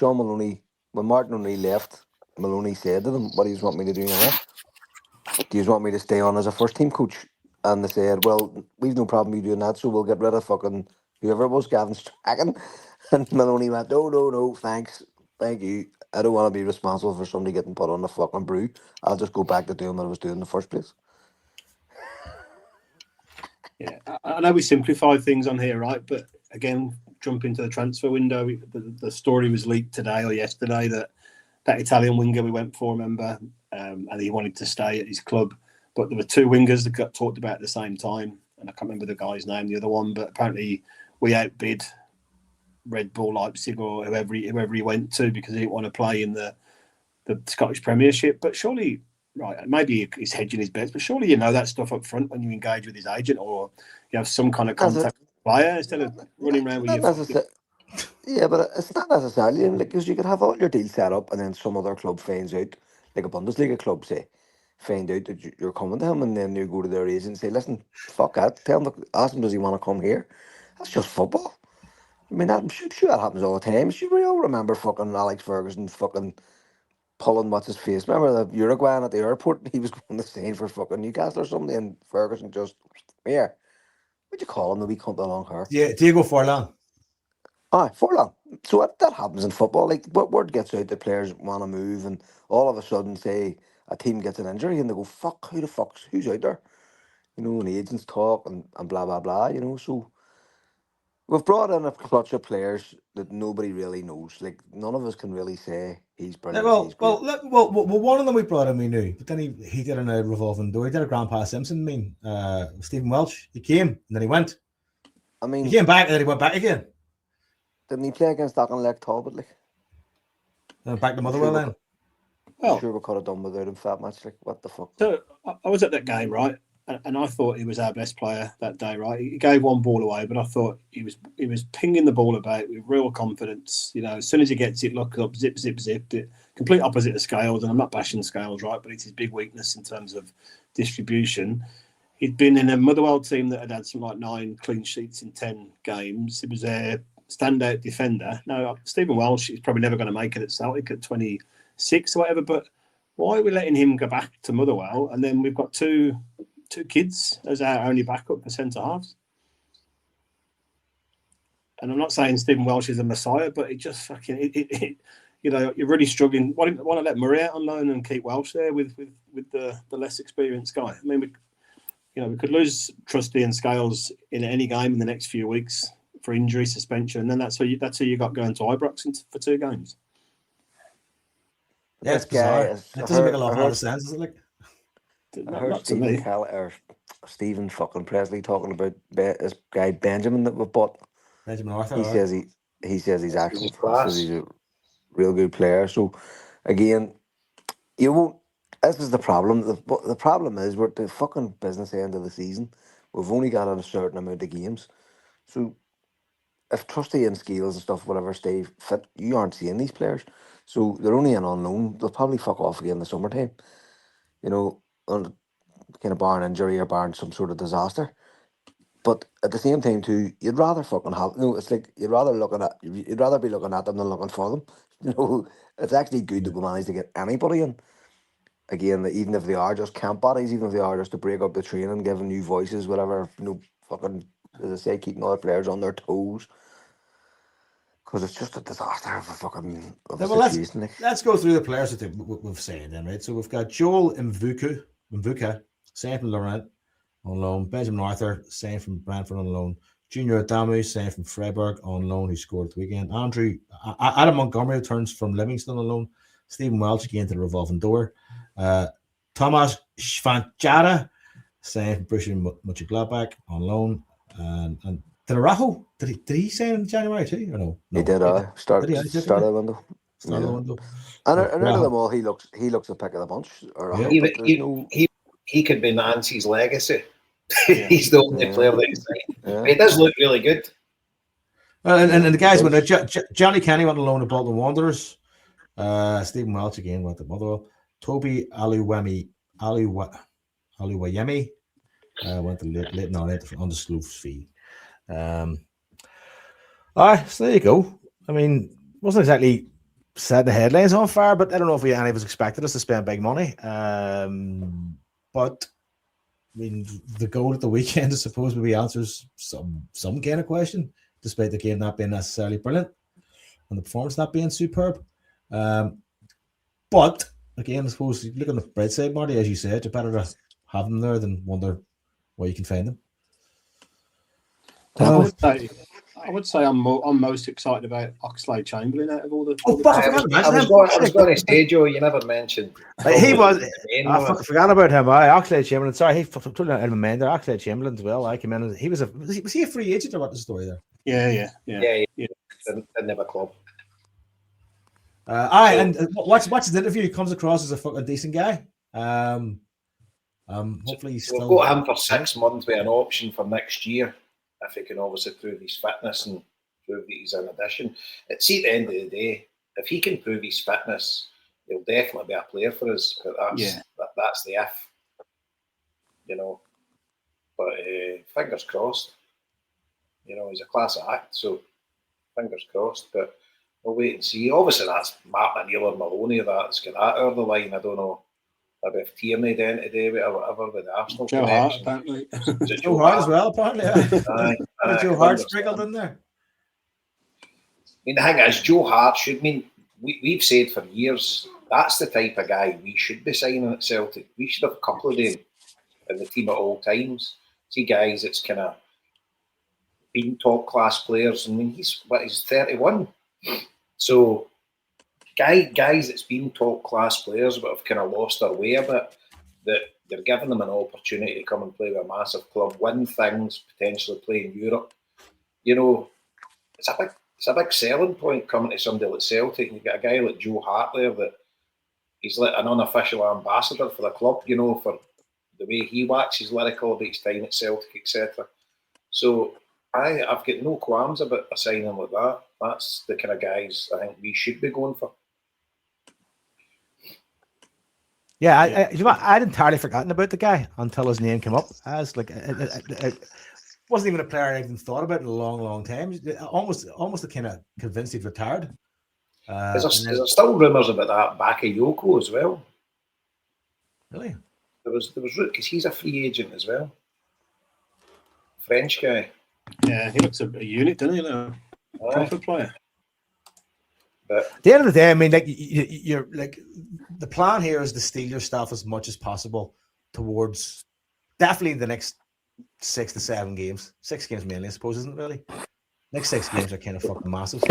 Martin O'Neill left, Maloney said to them, what do you want me to do now? Do you want me to stay on as a first team coach? And they said, well, we've no problem you doing that, so we'll get rid of fucking whoever it was, Gavin Strachan, and Maloney went, no, thanks, thank you. I don't want to be responsible for somebody getting put on the fucking brew. I'll just go back to doing what I was doing in the first place. Yeah, I know we simplify things on here, right? But again, jump into the transfer window. The story was leaked today or yesterday that Italian winger we went for, remember, and he wanted to stay at his club. But there were two wingers that got talked about at the same time, and I can't remember the guy's name, the other one. But apparently, we outbid Red Bull Leipzig or whoever he went to because he didn't want to play in the Scottish Premiership. But surely, right, maybe he's hedging his bets, but surely you know that stuff up front when you engage with his agent or you have some kind of contact with the player instead of running around with your. Yeah, but it's not necessarily because you could have all your deals set up and then some other club finds out, like a Bundesliga club, say, find out that you're coming to him, and then you go to their agent and say, listen, fuck that, tell him, ask him, does he want to come here? That's just football. I mean, I'm sure that happens all the time. We all remember fucking Alex Ferguson fucking pulling what's his face. Remember the Uruguayan at the airport? He was going to sign for fucking Newcastle or something, and Ferguson just, here, what'd you call him, the wee cunt with long hair? Yeah, Diego Forlan. Aye, Forlan. So that happens in football. Like, word gets out that players want to move, and all of a sudden, say, a team gets an injury, and they go, fuck, who's out there? You know, and the agents talk, and blah, blah, blah, you know, so we've brought in a clutch of players that nobody really knows. Like, none of us can really say he's brilliant, he's great. Well, one of them we brought in, we knew, but then he did a revolving door. He did a Grandpa Simpson Stephen Welsh. He came, and then he went. I mean, he came back, and then he went back again. Didn't he play against Auchinleck Talbot, like? And back to Motherwell then. I'm sure we could have done without him for that match. Like, what the fuck? So I was at that game, right? And I thought he was our best player that day, right? He gave one ball away, but I thought he was pinging the ball about with real confidence. You know, as soon as he gets it, look up, zip, zip, zip. Complete opposite of Scales, and I'm not bashing Scales, right? But it's his big weakness in terms of distribution. He'd been in a Motherwell team that had something like 9 clean sheets in 10 games. He was a standout defender. Now, Stephen Welsh is probably never going to make it at Celtic at 26 or whatever, but why are we letting him go back to Motherwell? And then we've got two kids as our only backup for centre halves. And I'm not saying Stephen Welsh is a messiah, but it just fucking you know, you're really struggling. Why don't I let Murray out on loan and keep Welsh there with the less experienced guy? I mean, we could lose Trusty and Scales in any game in the next few weeks for injury, suspension, and then that's who you got going to Ibrox for 2 games. Yeah, it's bizarre. It doesn't make a lot of sense, is it? Like, I heard Stephen fucking Presley talking about this guy Benjamin that we bought. Benjamin Arthur. He says he's actually says he's a real good player. So again, you won't. This is the problem. The problem is we're at the fucking business end of the season. We've only got a certain amount of games. So if Trusty and Scales and stuff, whatever, stay fit, you aren't seeing these players. So they're only on loan. They'll probably fuck off again in the summertime. You know, on kind of barring injury or barring some sort of disaster. But at the same time too, you'd rather fucking have it's like you'd rather be looking at them than looking for them. You know, it's actually good that we managed to get anybody in. Again, even if they are just camp bodies, even if they are just to break up the training, giving new voices, whatever, fucking, as I say, keeping other players on their toes. Because it's just a disaster of a fucking situation. Let's go through the players that we've said then, right? So we've got Joel Mvuka, signed from Laurent on loan. Benjamin Arthur, signed from Brentford on loan. Junior Adamu, signed from Freiburg on loan, who scored the weekend. Adam Montgomery returns from Livingston on loan. Stephen Welsh again to the revolving door. Thomas Schwanjada, signed from Borussia Mönchengladbach on loan. And Darajo, did he sign in January too, or no? He did. Start the window. And out of them all, he looks the pick of the bunch. He could be Nancy's legacy. He's the only player that he's signed. He does look really good. And the guys went. Johnny Kenny went on loan to Bolton Wanderers. Stephen Welch again went to Motherwell. Toby Aliwayemi went to Leighton Orient for undisclosed fee. All right, so there you go. I mean, wasn't exactly set the headlines on fire, but I don't know if any of us expected us to spend big money. But I mean, the goal at the weekend, I suppose, maybe answers some kind of question. despite the game not being necessarily brilliant and the performance not being superb. But again, I suppose you look on the bright side, Marty, as you said, you're better to have them there than wonder where you can find them. I would say I'm most excited about Oxlade-Chamberlain out of all the. I was going to say, Joe, you never mentioned. He was. I forgot about him. Oxlade-Chamberlain. Sorry, he totally out of my mind there. Oxlade-Chamberlain as well. I came in. He was he a free agent or what? The story there. Yeah. Didn't have a club. And watch his interview. He comes across as a fucking decent guy. Hopefully he's still. We've got him for 6 months with an option for next year, if he can obviously prove his fitness and prove that he's an addition. See, at the end of the day, if he can prove his fitness, he'll definitely be a player for us. But that's the if, you know. But fingers crossed. You know, he's a class act, so fingers crossed. But we'll wait and see. Obviously, that's Martin and or Maloney that's got that over the line. I don't know. Maybe if Tierney then today or whatever with the Arsenal Joe Hart, apparently. Joe Hart as well, apparently. Yeah. Joe Hart sprinkled in there. I mean, the thing is, Joe Hart should mean we've said for years that's the type of guy we should be signing at Celtic. We should have a couple of them in the team at all times. See guys that's kind of been top class players. I mean, he's 31, so. Guys that's been top class players but have kind of lost their way a bit, that you're giving them an opportunity to come and play with a massive club, win things, potentially play in Europe. You know, it's a big selling point coming to somebody like Celtic. And you get a guy like Joe Hart there that he's like an unofficial ambassador for the club, you know, for the way he waxes lyrical about his time at Celtic, etc. So I've got no qualms about a signing like that. That's the kind of guys I think we should be going for. Yeah, I'd entirely forgotten about the guy until his name came up. I was like, it wasn't even a player I even thought about in a long, long time. Almost kind of convinced he'd retired. There's still rumours about that Bakayoko as well. Really? There was because he's a free agent as well. French guy. Yeah, he looks a unit, doesn't he? Like a proper player. But at the end of the day, I mean, like you're like the plan here is to steal your stuff as much as possible towards definitely the next 6 to 7 games. 6 games mainly, I suppose, isn't it really? Next 6 games are kind of fucking massive,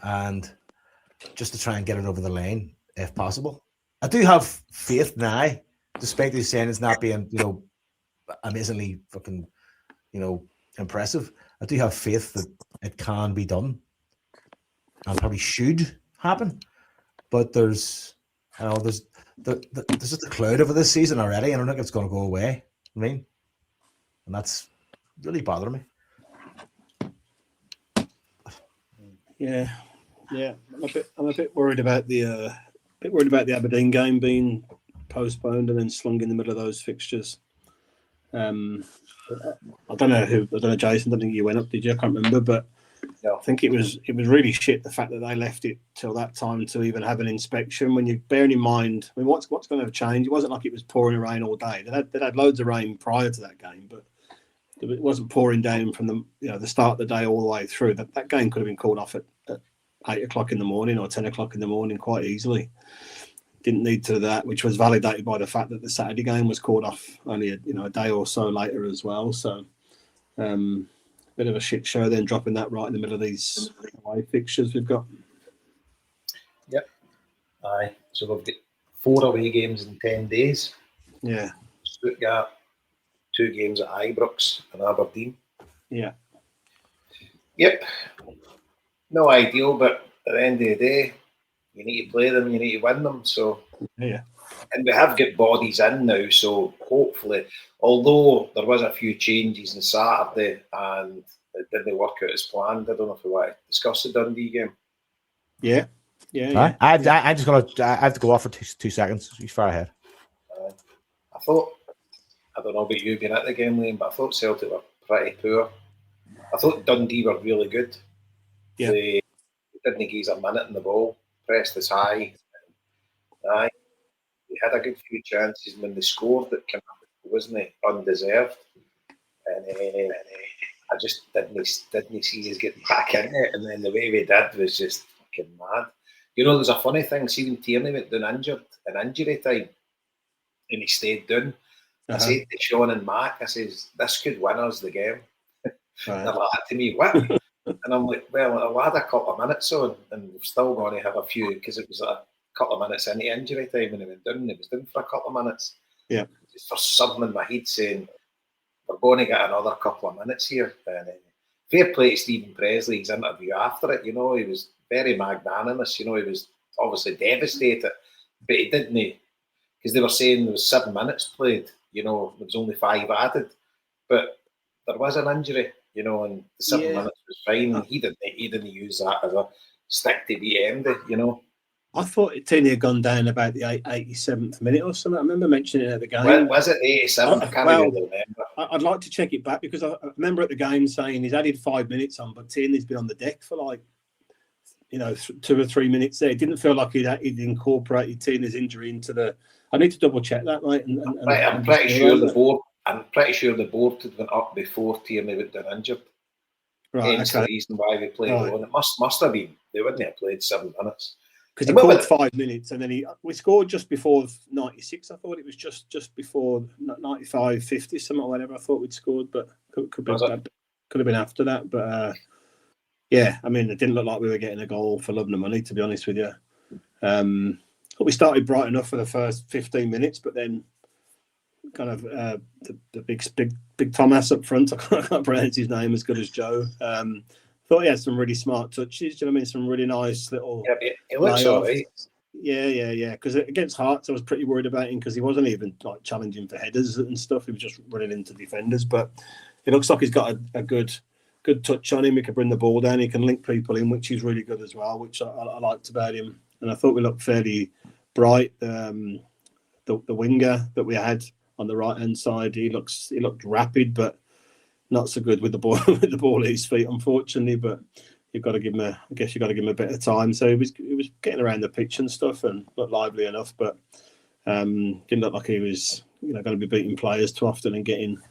and just to try and get it over the line if possible. I do have faith now, despite you saying it's not being, you know, amazingly fucking, you know, impressive. I do have faith that it can be done. And probably should happen, but there's just a cloud over this season already. I don't think it's going to go away. I mean, and that's really bothering me. Yeah. I'm a bit worried about the Aberdeen game being postponed and then slung in the middle of those fixtures. I don't know, Jason. I don't think you went up, did you? I can't remember, but. I think it was really shit the fact that they left it till that time to even have an inspection. When you bearing in mind, I mean, what's going to have changed? It wasn't like it was pouring rain all day. They had loads of rain prior to that game, but it wasn't pouring down from the start of the day all the way through. That game could have been called off at 8 o'clock in the morning or 10 o'clock in the morning quite easily. Didn't need to do that, which was validated by the fact that the Saturday game was called off only a day or so later as well. So. Bit of a shit show then, dropping that right in the middle of these away fixtures we've got. Yep. Aye. So we've got 4 away games in 10 days. Yeah. Stuttgart, 2 games at Ibrox and Aberdeen. Yeah. Yep. No ideal, but at the end of the day, you need to play them, you need to win them. So yeah. And we have got bodies in now, so hopefully, although there was a few changes on Saturday and it didn't work out as planned, I don't know if we want to discuss the Dundee game. Yeah. I have to go off for 2 seconds. He's far ahead. I don't know about you being at the game, Liam, but I thought Celtic were pretty poor. I thought Dundee were really good. Yeah. They didn't give us a minute in the ball, pressed us high. Aye. They had a good few chances when they scored that kind of wasn't undeserved. And I just didn't see us getting back in it, and then the way we did was just fucking mad. You know, there's a funny thing. See, when Tierney went down injured in injury time, and he stayed down. I said to Sean and Mac, I says, this could win us the game. They're like to me, what? And I'm like, well, I'll add a couple of minutes on, and we're still going to have a few, because it was a couple of minutes into injury time when he went down. He was down for a couple of minutes. Yeah. Just for something in my head saying, we're going to get another couple of minutes here. And fair play to Stephen Presley's interview after it. You know, he was very magnanimous. You know, he was obviously devastated, but he didn't, because they were saying there was 7 minutes played. You know, there was only 5 added, but there was an injury. You know, and the 7 minutes was fine. He didn't use that as a stick to beat Andy. You know. I thought Tierney had gone down about the 87th minute or something. I remember mentioning it at the game. Was it the 87th? I can't really remember. I'd like to check it back, because I remember at the game saying he's added 5 minutes on, but Tierney's been on the deck for like, 2 or 3 minutes there. It didn't feel like he'd incorporated Tierney's injury into the. I need to double check that, mate. I'm pretty sure the board. I'm pretty sure the board had went up before Tierney went down injured. Right, hence the reason why we played on. It must have been. They wouldn't have played 7 minutes. Because he called 5 minutes, and then we scored just before 96. I thought it was just before 95, 50, something or whatever. I thought we'd scored, but could have been after that. But yeah, I mean, it didn't look like we were getting a goal for love nor money, to be honest with you. But we started bright enough for the first 15 minutes, but then kind of the big Thomas up front. I can't pronounce his name as good as Joe. Thought he had some really smart touches. Do you know what I mean? Some really nice little. Yeah, it looks all right. Yeah. Because against Hearts, I was pretty worried about him, because he wasn't even like challenging for headers and stuff. He was just running into defenders. But it looks like he's got a good touch on him. He can bring the ball down. He can link people in, which is really good as well, which I liked about him. And I thought we looked fairly bright. The winger that we had on the right hand side, he looked rapid, but not so good with the ball at his feet, unfortunately. But you've got to give him a bit of time. So he was getting around the pitch and stuff and looked lively enough, but didn't look like he was going to be beating players too often and getting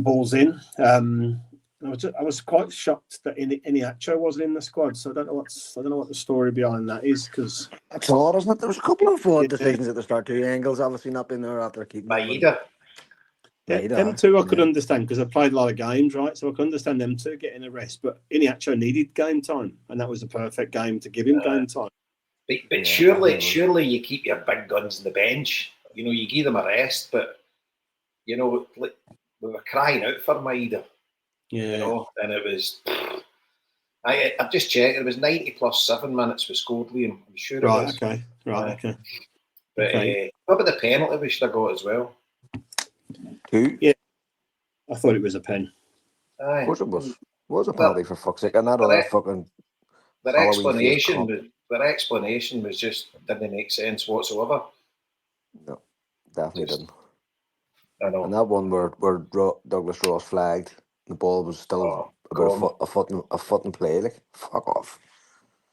balls in. I was quite shocked that Iniacho wasn't in the squad. So I don't know what the story behind that is, because that's odd, isn't it? There was a couple of decisions at the start too. Angles obviously not been there after keeping. Maida. Them two I could understand, because I played a lot of games, right? So I could understand them two getting a rest. But Iniacho needed game time, and that was the perfect game to give him game time. But surely you keep your big guns on the bench. You know, you give them a rest, but we were crying out for Maida. Yeah. And it was. I've just checked. It was 90 plus 7 minutes we scored, Liam. I'm sure it was. Okay. Okay. But what about the penalty we should have got as well? Who? Yeah, I thought it was a pen. Aye. Of course it was. It was a penalty, for fuck's sake, and that other fucking. Their explanation was just didn't make sense whatsoever. No, definitely didn't. I know. And that one where Douglas Ross flagged, the ball was still about a foot in play. Like, fuck off.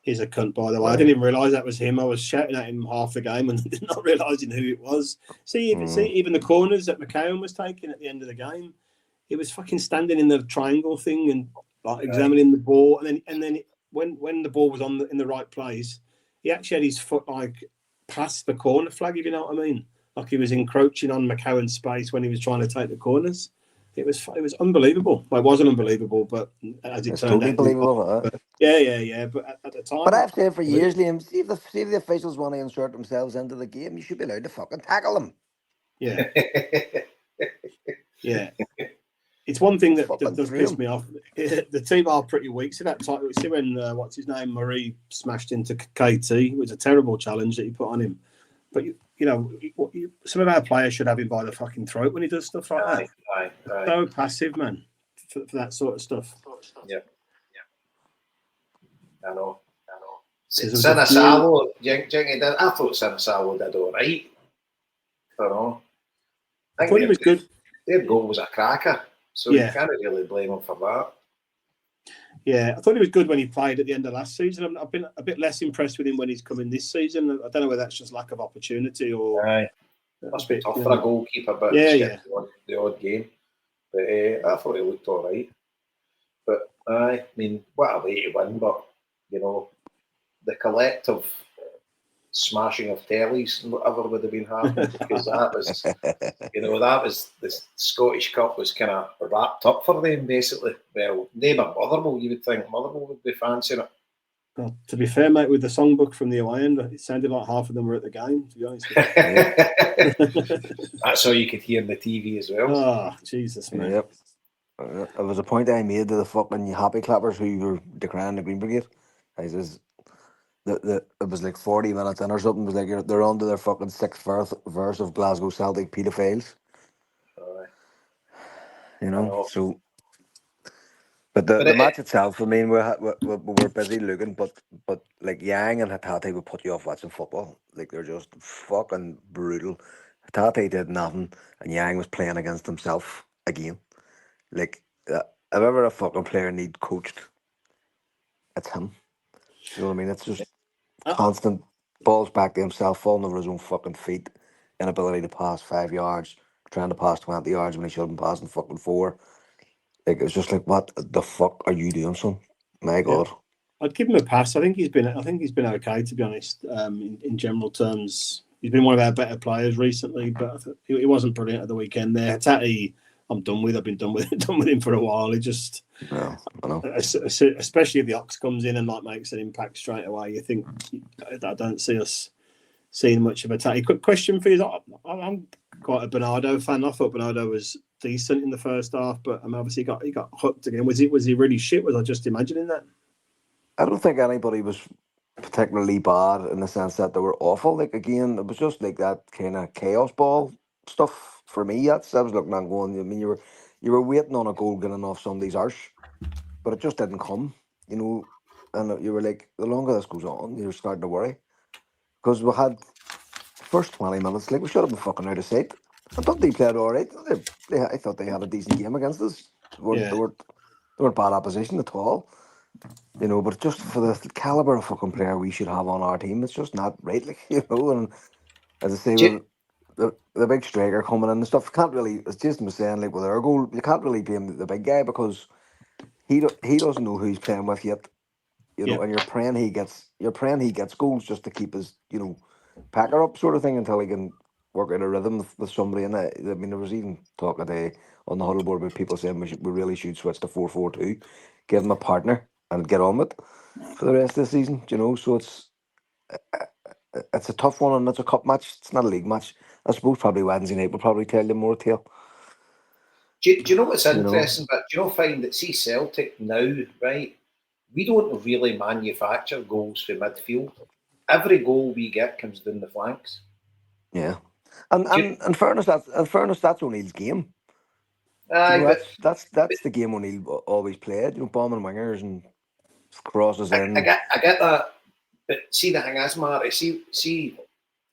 He's a cunt, by the way. I didn't even realise that was him. I was shouting at him half the game and not realising who it was. See, even the corners that McCowan was taking at the end of the game, he was fucking standing in the triangle thing and like examining the ball. And then when the ball was in the right place, he actually had his foot like past the corner flag, if you know what I mean. Like he was encroaching on McCowan's space when he was trying to take the corners. It was unbelievable. Well, it wasn't unbelievable, but as it turned out, unbelievable. Yeah. But at the time, but I've said for years, Liam, see if the officials want to insert themselves into the game, you should be allowed to fucking tackle them. Yeah, yeah. It's one thing that does piss me off. The team are pretty weak. See that time? See when what's his name, Murray smashed into KT? It was a terrible challenge that he put on him. But some of our players should have him by the fucking throat when he does stuff like that. Aye. So passive, man, for that sort of stuff. Yeah. I know. Sinisalo, I thought Sinisalo did all right. I don't know. I thought he was good. Their goal was a cracker, so you can't really blame him for that. Yeah, I thought he was good when he played at the end of last season. I've been a bit less impressed with him when he's come in this season. I don't know whether that's just lack of opportunity or. Aye. Must be tough for a goalkeeper, but the odd game. But I thought he looked all right. I mean, what a way to win, but, the collective smashing of tellies and whatever would have been happening, because that was, the Scottish Cup was kind of wrapped up for them, basically. Well, name a Motherwell, you would think Motherwell would be fancying it. Well, to be fair, mate, with the songbook from the away end, it sounded like half of them were at the game, to be honest with you. That's all you could hear on the TV as well. Oh, Jesus, man. Yep. It was a point I made to the fucking happy clappers who were decrying the Green Brigade. I says, it was like 40 minutes in or something. It was like they're on to their fucking sixth verse of Glasgow Celtic paedophiles. So. But the match itself, I mean, we're busy looking, but like Yang and Hatate would put you off watching football. Like, they're just fucking brutal. Hatate did nothing, and Yang was playing against himself again. Like, if ever a fucking player need coached, it's him. You know what I mean? It's just constant balls back to himself, falling over his own fucking feet, inability to pass 5 yards, trying to pass 20 yards when he should have been passing fucking 4. Like, it's just like, what the fuck are you doing, son? My God. I'd give him a pass. I think he's been okay, to be honest. In general terms, he's been one of our better players recently, but he wasn't brilliant at the weekend there. Tatty, I'm done with. I've been done with him for a while. He just, I know. Especially if the Ox comes in and like makes an impact straight away. You think I don't see us seeing much of a Tatty. Quick question for you: I'm quite a Bernardo fan. I thought Bernardo was decent in the first half, but obviously he got hooked again. Was he really shit? Was I just imagining that? I don't think anybody was particularly bad in the sense that they were awful. Like, again, it was just like that kind of chaos ball stuff for me. I was looking and going, I mean, you were waiting on a goal getting off somebody's arse, but it just didn't come, and you were like, the longer this goes on, you're starting to worry. Because we had first 20 minutes, like, we should have been fucking out of sight. I thought they played all right. I thought they had a decent game against us. They weren't bad opposition at all. But just for the caliber of fucking player we should have on our team, it's just not right. Like, and as I say, the big striker coming in and stuff, can't really, as Jason was saying, like with our goal, you can't really blame the big guy because he doesn't know who he's playing with yet. And you're praying he gets goals just to keep his, packer up sort of thing until he can work out a rhythm with somebody. And I mean, there was even talk today on the huddle board about people saying we really should switch to 4-4-2, give him a partner and get on with for the rest of the season. So it's a tough one, and it's a cup match. It's not a league match. I suppose probably Wednesday night will probably tell you more tale. Do you know what's interesting? But do you find that Celtic now, right? We don't really manufacture goals for midfield. Every goal we get comes down the flanks. Yeah, and in fairness, that's O'Neill's game. That's the game O'Neill always played. Bombing wingers and crosses in. I get that, but see the thing is, Marty. See,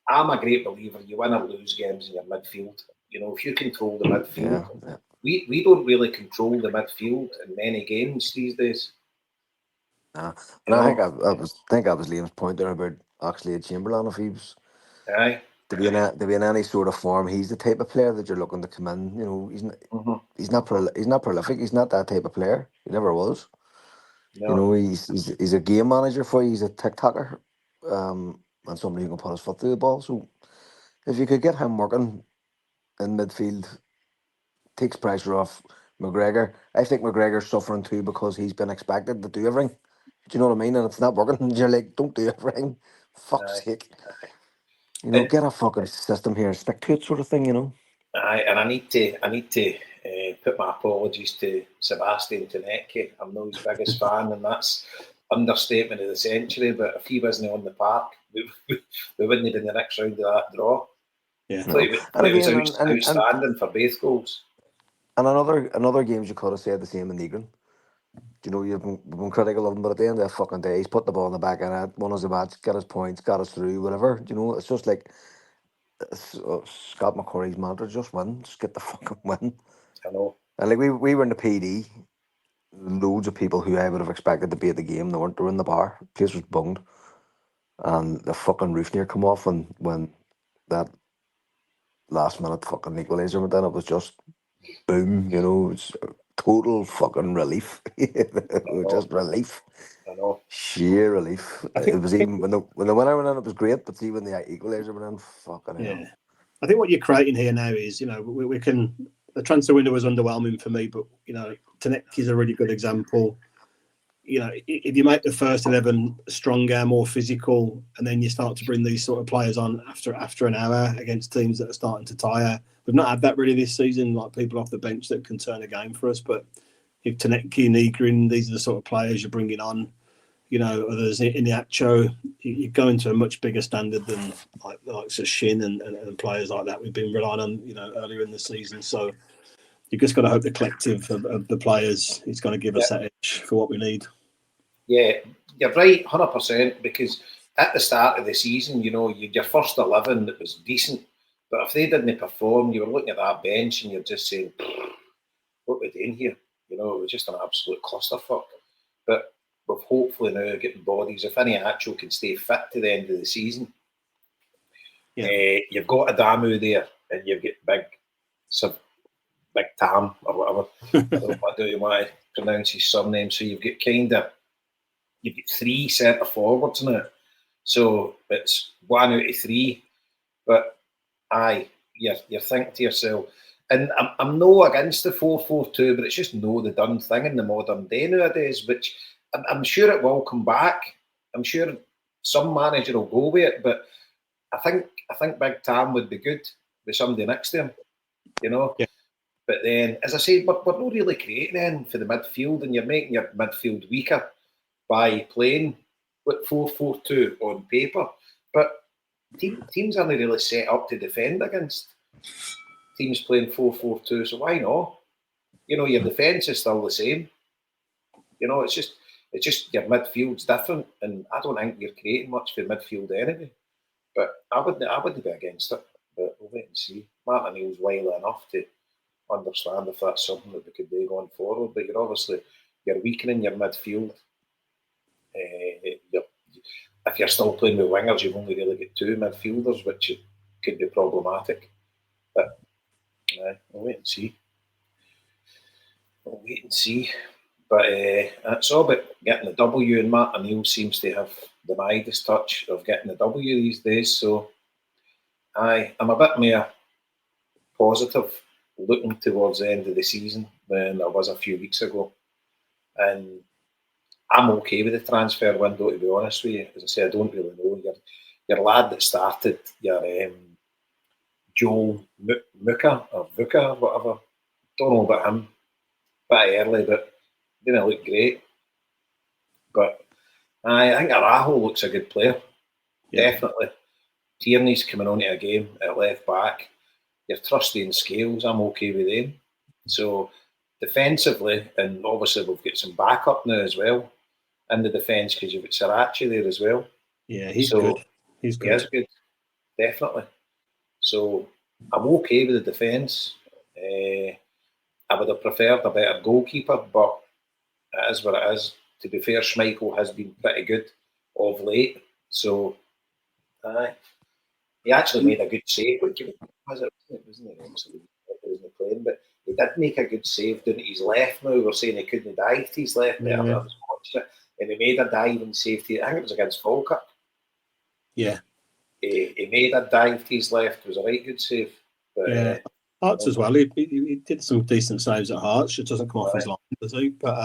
I'm a great believer. You win or lose games in your midfield. If you control the midfield, we don't really control the midfield in many games these days. And I think I was Liam's point there about Oxlade-Chamberlain. If he was to be in any sort of form, he's the type of player that you're looking to come in. He's not prolific. He's not that type of player. He never was. No. He's a game manager for you. He's a TikToker, and somebody who can put his foot through the ball. So if you could get him working in midfield, takes pressure off McGregor. I think McGregor's suffering too because he's been expected to do everything. Do you know what I mean? And it's not working. You're like, don't do everything. Fuck's sake. Get a fucking system here and stick to it, sort of thing. And I need to put my apologies to Sebastian Tonecki. I'm not his biggest fan, and that's understatement of the century. But if he wasn't on the park, we wouldn't have been in the next round of that draw. Yeah, it was outstanding for both goals. And another games you could have said the same in Negrin. You've been critical of him, but at the end of the fucking day, he's put the ball in the back of it, won us a match, got his points, got us through, whatever. It's just like Scott McCurry's mantra: just win, just get the fucking win. I know. And like we were in the PD, loads of people who I would have expected to be at the game, they weren't. They were in the bar. The place was bunged, and the fucking roof near come off when that last minute fucking equaliser went in. It was just boom. total fucking relief. Just relief. I know. Sheer relief. I think- It was even when the winner went in, it was great. But see when the equaliser went in, fucking hell. Yeah, I think what you're creating here now is, we can. The transfer window was underwhelming for me, but Tanecki is a really good example. If you make the first 11 stronger, more physical, and then you start to bring these sort of players on after an hour against teams that are starting to tire. We've not had that really this season, like people off the bench that can turn a game for us. But if Tanecki, Nigrin, these are the sort of players you're bringing on. Others in the Acho, you go into a much bigger standard than like the likes of Shin and players like that we've been relying on, earlier in the season. So you've just got to hope the collective of the players is going to give us that edge for what we need. Yeah, you're right, 100%. Because at the start of the season, your first 11 that was decent, but if they didn't perform, you were looking at that bench and you're just saying, "What are we doing here?" It was just an absolute clusterfuck. But we've hopefully now getting bodies. If any actual can stay fit to the end of the season, you've got Adamu there, and you've got Big Tam or whatever. I don't want to pronounce his surname. So you've got three centre forwards in it. So it's 1 out of 3. But you're thinking to yourself, and I'm no against the 4-4-2, but it's just the done thing in the modern day nowadays, which I'm sure it will come back. I'm sure some manager will go with it, but I think Big Tam would be good with somebody next to him, Yeah. But then, as I say, we're not really creating anything for the midfield, and you're making your midfield weaker by playing with 4-4-2 on paper. But teams aren't really set up to defend against teams playing 4-4-2, so why not? Your defence is still the same. It's just your midfield's different, and I don't think you're creating much for midfield anyway. But I wouldn't be against it. But we'll wait and see. Martin O'Neill's wily enough to understand if that's something that we could do going forward. But you're weakening your midfield. If you're still playing with wingers, you've only really got 2 midfielders, which could be problematic. But we'll wait and see. But it's all about getting the W, and Martin O'Neill seems to have the Midas touch of getting the W these days. So I'm a bit more positive looking towards the end of the season than I was a few weeks ago. And I'm okay with the transfer window, to be honest with you. As I say, I don't really know. Your lad that started, your Joel Muka or Vuka or whatever, don't know about him. Bit early, but didn't look great. But I think Arajo looks a good player. Yeah. Definitely. Tierney's coming on to a game at left back. You're trusting Scales, I'm okay with them. So defensively, and obviously we've got some backup now as well in the defence, because you've got Sriracha there as well. Yeah, he's good. He's good. He is good, definitely. So I'm okay with the defence. I would have preferred a better goalkeeper, but it is what it is. To be fair, Schmeichel has been pretty good of late. So he actually made a good save. Wasn't he? Obviously, he wasn't playing, but he did make a good save down to his left now. We're saying he couldn't dive to his left. Yeah. I was watching it, and he made a diving save. I think it was against Falkirk. Yeah. He made a dive to his left. It was a right good save. But, yeah. Hearts as well. He did some decent saves at Hearts. It doesn't come off his line, does he? But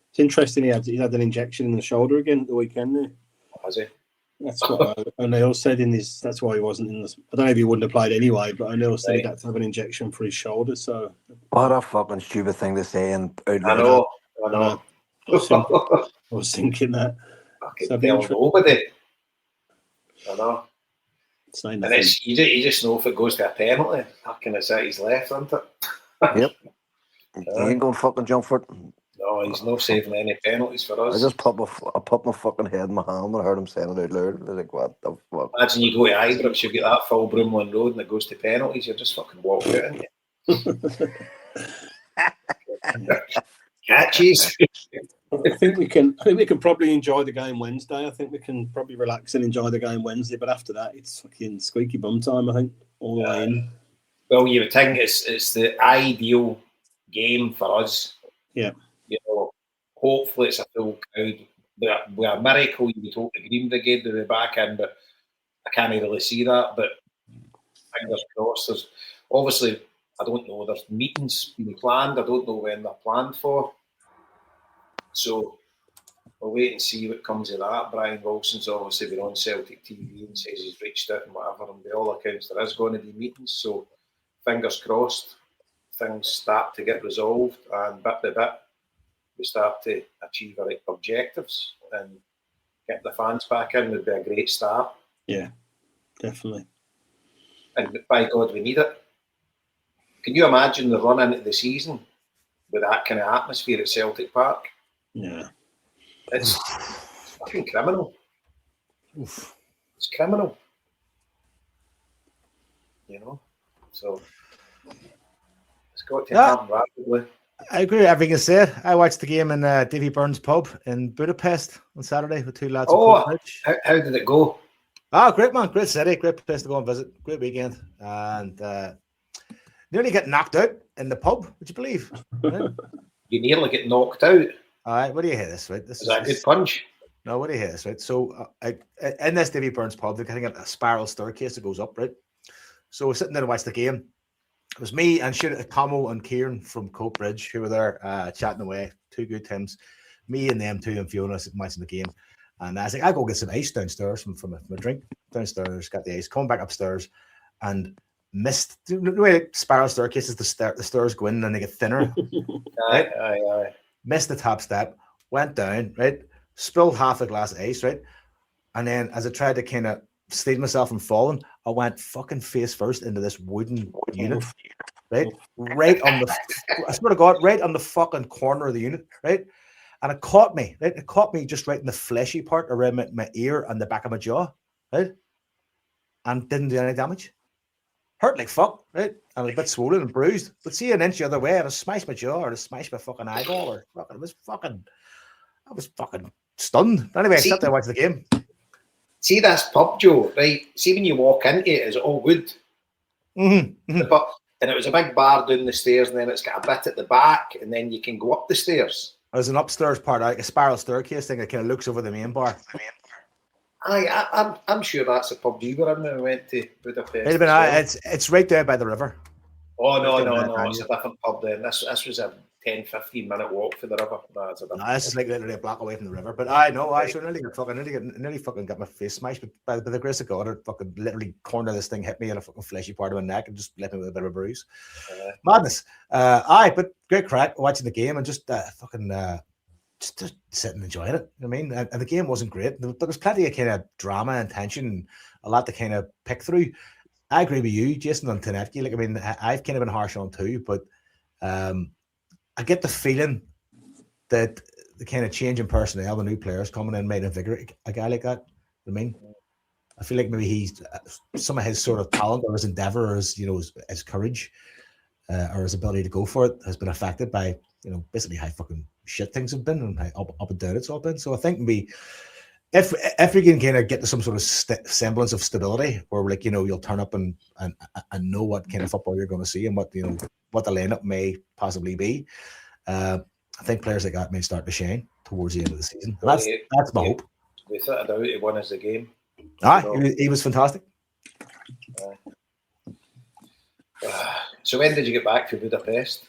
it's interesting. He had an injection in the shoulder again at the weekend. There. Has he? That's what O'Neill said in his. That's why he wasn't in this. I don't know if he wouldn't have played anyway, but O'Neill said he had to have an injection for his shoulder. So what a fucking stupid thing to say. And I know. I was thinking that. I can tell nobody. I know. And it's, you just know if it goes to a penalty, how can it say he's left, isn't it? Yep. He ain't going to fucking jump for it. No, he's not saving any penalties for us. I just put my fucking head in my hand when I heard him saying it out loud. I was like, what the fuck? Imagine you go to Ibrox, you get that full Broomland Road and it goes to penalties, you're just fucking walking out in you. Catches. I think we can probably enjoy the game Wednesday. I think we can probably relax and enjoy the game Wednesday. But after that, it's fucking squeaky bum time. I think all the way in. Well, you would think it's the ideal game for us. Yeah. You know, hopefully it's a full crowd. With a miracle, you would hope the Green Brigade will be back in, but I can't really see that. But fingers crossed. There's obviously, I don't know, there's meetings being planned. I don't know when they're planned for. So we'll wait and see what comes of that. Brian Wilson's obviously been on Celtic TV and says he's reached out and whatever, and by all accounts there is going to be meetings. So fingers crossed, things start to get resolved, and bit by bit we start to achieve our objectives, and get the fans back in would be a great start. Yeah, definitely. And by God, we need it. Can you imagine the run into the season with that kind of atmosphere at Celtic Park? Yeah. It's fucking criminal. Oof. It's criminal. You know? So it's got to happen rapidly. I agree with everything you said. I watched the game in Davy Burns pub in Budapest on Saturday with two lads. Oh, how did it go? Oh, great, man. Great city. Great place to go and visit. Great weekend. And nearly get knocked out in the pub, would you believe? Right? You nearly get knocked out. All right, what do you hear this, right? This is that a good punch? No, what do you hear this, right? So in this Davy Burns pub, they're getting a spiral staircase that goes up, right? So we're sitting there to watch the game. It was me and Como and Kieran from Coatbridge who were there chatting away. Two good times. Me and them two and Fiona sitting watching the game. And I was like, I'll go get some ice downstairs from my drink. Downstairs, got the ice, coming back upstairs and missed the way spiral staircases, the stairs go in and they get thinner. Right? Aye. Missed the top step, went down, right? Spilled half a glass of ice, right? And then as I tried to kind of stave myself from falling, I went fucking face first into this wooden unit, right? Right on the, I swear to God, right on the fucking corner of the unit, right? And it caught me, right? It caught me just right in the fleshy part around my ear and the back of my jaw, right? And didn't do any damage. Hurt like fuck, right? I was a bit swollen and bruised. But see, an inch the other way, and I smashed my jaw or I smashed my fucking eyeball or fucking, I was fucking stunned. Anyway, I sat there watching the game. See this pub, Joe, right? See when you walk into it, it's all wood. Mm-hmm. And it was a big bar down the stairs, and then it's got a bit at the back, and then you can go up the stairs. There's an upstairs part, like a spiral staircase thing that kind of looks over the main bar. I'm sure that's a pub you were in when we went to Budapest. It's right there by the river. Oh, no, it's a different pub then. This was a 10-15 minute walk for the river. This is like literally a block away from the river. But I know, I should nearly got my face smashed. But by the grace of God, it fucking literally corner of this thing hit me in a fucking fleshy part of my neck and just left me with a bit of a bruise. Madness. But great crack watching the game and just just sitting and enjoying it. I mean, and the game wasn't great. There was plenty of kind of drama and tension, a lot to kind of pick through. I agree with you, Jason, on Tenetki. Like, I mean, I've kind of been harsh on too, but I get the feeling that the kind of change in personnel, the new players coming in, might invigorate a guy like that. I mean, I feel like maybe he's some of his sort of talent or his endeavor or his courage or his ability to go for it has been affected by, basically how fucking shit things have been and how up and down it's all been. So I think maybe if we can kind of get to some sort of semblance of stability where like, you'll turn up and know what kind of football you're going to see and what the lineup may possibly be. I think players like that may start to shine towards the end of the season. That's my hope. Without a doubt, he won us the game. He was fantastic. So when did you get back to Budapest?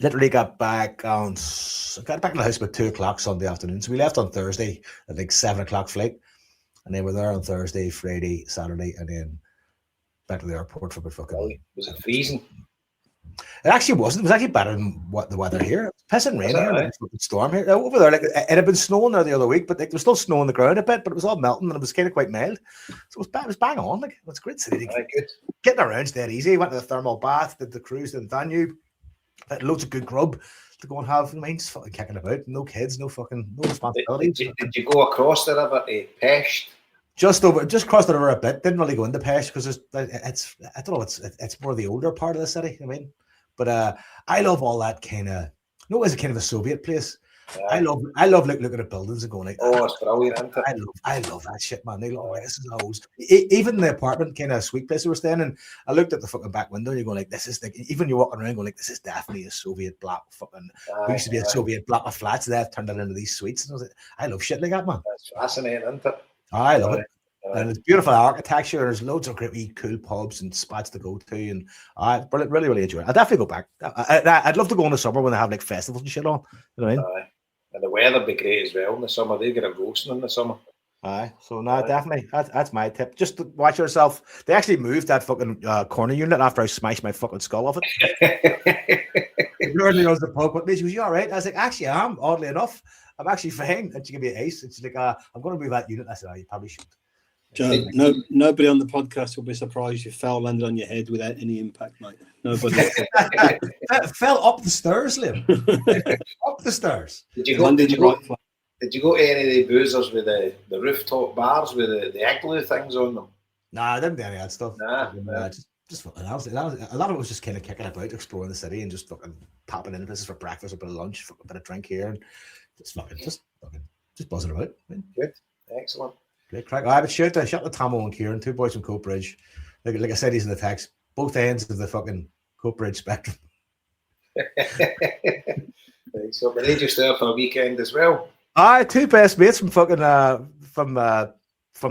Literally got back in the house about 2:00 Sunday afternoon. So we left on Thursday at like 7:00 flight, and then we're there on Thursday, Friday, Saturday, and then back to the airport for about fucking. Was it freezing? It actually wasn't. It was actually better than what the weather here. It was pissing rain here, like a storm here. Over there, like it had been snowing there the other week, but like, there was still snow on the ground a bit, but it was all melting and it was kind of quite mild. So it was bang on. Like, it was a great city. Good. Getting around's dead easy. Went to the thermal bath, did the cruise to the Danube, had loads of good grub to go and have. I mean, just fucking kicking about. No kids, no responsibilities. Did you go across the river to Pest? Just crossed the river a bit. Didn't really go into Pest because it's more the older part of the city. I mean. But I love all that kind of, it's a kind of a Soviet place. I love looking at buildings and going like, oh, it's brilliant, isn't it? I love that shit, man. They look like this is old. Even the apartment kind of sweet place we were staying in, I looked at the fucking back window and you're going like, this is like, even you're walking around going like, this is definitely a Soviet block. Fucking, we used to be a Soviet block of flats. They've turned it into these suites. And I was like, I love shit like that, man. That's fascinating, isn't it? I love it. And it's beautiful architecture. There's loads of great cool pubs and spots to go to, and I really, really enjoy it. I'll definitely go back. I'd love to go in the summer when they have like festivals and shit on. You know what I mean? And the weather'd be great as well in the summer. They get a roasting in the summer. Aye. So no, definitely. That's my tip. Just watch yourself. They actually moved that fucking corner unit after I smashed my fucking skull off it. Everybody knows the pub, but she was, you all right? I was like, actually, I am. Oddly enough, I'm actually fine. And she gave me an ace. And she's like, I'm going to move that unit. I said, oh, you probably should. Joe, nobody on the podcast will be surprised if fell landed on your head without any impact, mate. Nobody. Fell up the stairs, Liam. Up the stairs. Did you go to any of the boozers with the rooftop bars with the igloo things on them? Nah, I didn't do any of that stuff. Nah. Just fucking, a lot of it was just kind of kicking about, exploring the city and just fucking popping into places for breakfast, a bit of lunch, a bit of drink here, and just buzzing about. Good. Excellent. Great crack. I would shout the Tomo and Kieran, two boys from Coatbridge. Like I said, he's in the text. Both ends of the fucking Coatbridge spectrum. So, but they just there for a weekend as well. Two best mates from fucking from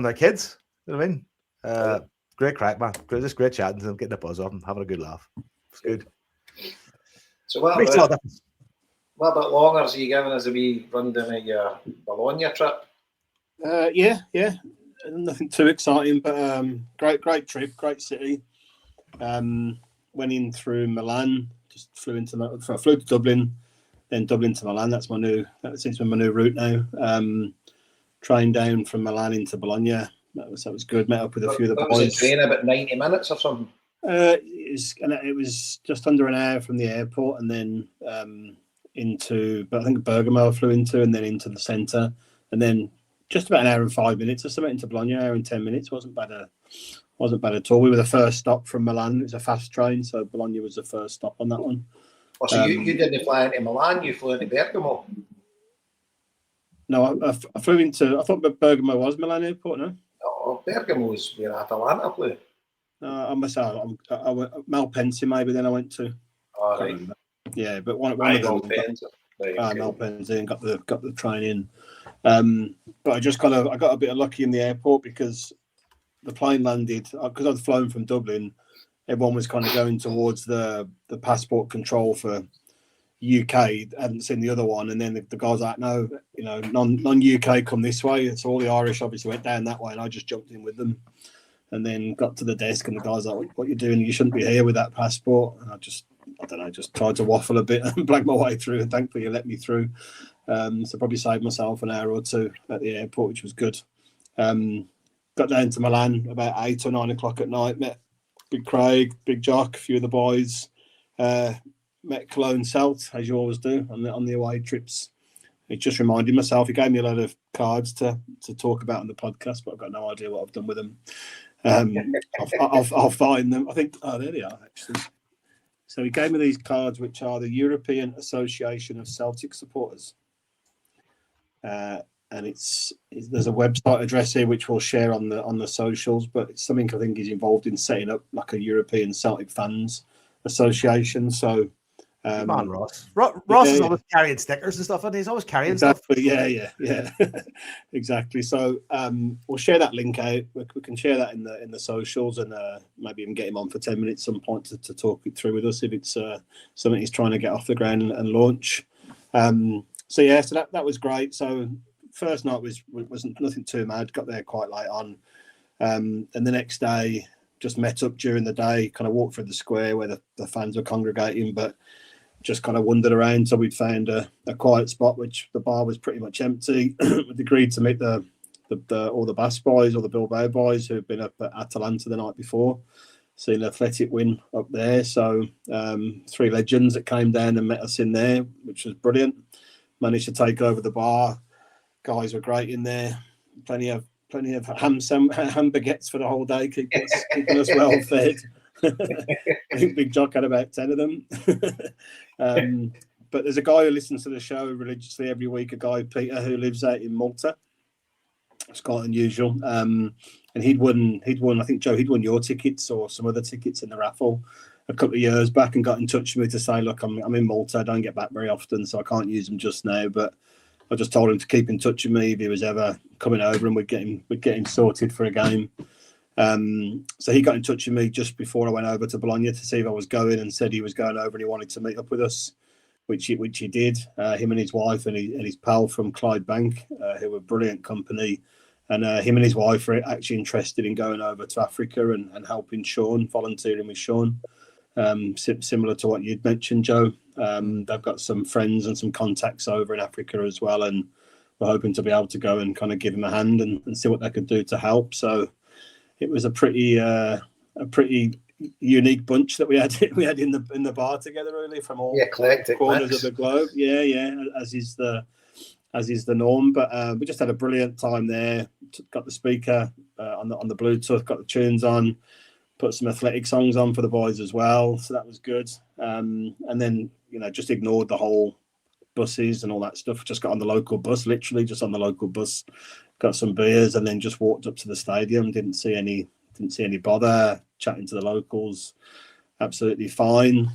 their kids. You know what I mean? Great crack, man. Just great chatting to them, getting a buzz off them, having a good laugh. It's good. So what about longers are you giving us a wee rundown of your Bologna trip? Yeah. Nothing too exciting, but great trip, great city. Went in through Milan, just flew to Dublin, then Dublin to Milan. That seems to be my new route now. Train down from Milan into Bologna. That was good. Met up with a few of the boys. Was the train about 90 minutes or something? It was just under an hour from the airport, and then into, but I think Bergamo I flew into, and then into the centre, and then just about an hour and 5 minutes or something into Bologna. An hour and 10 minutes wasn't bad at all. We were the first stop from Milan. It was a fast train, so Bologna was the first stop on that one. Oh, so you didn't fly into Milan, you flew into Bergamo? No, I flew into, I thought Bergamo was Milan airport, no? Oh, Bergamo was where Atalanta flew. I must say, I went Malpensa maybe, then I went to. Oh, right. Yeah, but one of them. Malpensa and got the train in. But I got a bit of lucky in the airport because the plane landed, because I'd flown from Dublin. Everyone was kind of going towards the passport control for UK. I hadn't seen the other one, and then the guys like, no, non-UK come this way. So all the Irish obviously went down that way, and I just jumped in with them, and then got to the desk, and the guys like, what you doing? You shouldn't be here with that passport. And I don't know, just tried to waffle a bit and blag my way through, and thankfully you let me through. So probably saved myself an hour or two at the airport, which was good. Got down to Milan about 8 or 9 o'clock at night, met Big Craig, Big Jock, a few of the boys, met Cologne Selt, as you always do on the away trips. It just reminded myself, he gave me a lot of cards to talk about on the podcast, but I've got no idea what I've done with them. I'll find them. I think, there they are, actually. So he gave me these cards, which are the European Association of Celtic Supporters. And there's a website address here which we'll share on the socials, but it's something I think he's involved in setting up, like a European Celtic Fans Association. So come on, Ross. Ross is always carrying stickers and stuff, and he's always carrying stuff. Yeah. Exactly. So we'll share that link out. We can share that in the socials, and maybe even get him on for 10 minutes some point to talk it through with us if it's something he's trying to get off the ground and launch. So that was great. So first night wasn't nothing too mad. Got there quite late on, and the next day just met up during the day. Kind of walked through the square where the fans were congregating, but just kind of wandered around. So we'd found a quiet spot, which the bar was pretty much empty. We'd agreed to meet all the Basque boys or the Bilbao boys who had been up at Atalanta the night before, seen an athletic win up there. So 3 legends that came down and met us in there, which was brilliant. Managed to take over the bar. Guys were great in there. Plenty of ham baguettes for the whole day, keeping us well fed. I think Big Jock had about 10 of them. But there's a guy who listens to the show religiously every week, a guy, Peter, who lives out in Malta. It's quite unusual. And he'd won, I think, Joe, he'd won your tickets or some other tickets in the raffle a couple of years back and got in touch with me to say, look, I'm in Malta. I don't get back very often, so I can't use them just now. But I just told him to keep in touch with me if he was ever coming over, and we'd get him sorted for a game. So he got in touch with me just before I went over to Bologna to see if I was going, and said he was going over and he wanted to meet up with us, which he did. Him and his wife and his pal from Clydebank, who were brilliant company. And him and his wife are actually interested in going over to Africa and helping Sean, volunteering with Sean. Similar to what you'd mentioned, Joe. They've got some friends and some contacts over in Africa as well, and we're hoping to be able to go and kind of give them a hand and see what they could do to help. So it was a pretty unique bunch that we had in the bar together, really, from all corners of the globe. Yeah, as is the norm. But we just had a brilliant time there. Got the speaker on the Bluetooth, got the tunes on, put some athletic songs on for the boys as well. So that was good. And then, just ignored the whole buses and all that stuff. Just got on the local bus, literally just on the local bus, got some beers, and then just walked up to the stadium. Didn't see any bother, chatting to the locals. Absolutely fine.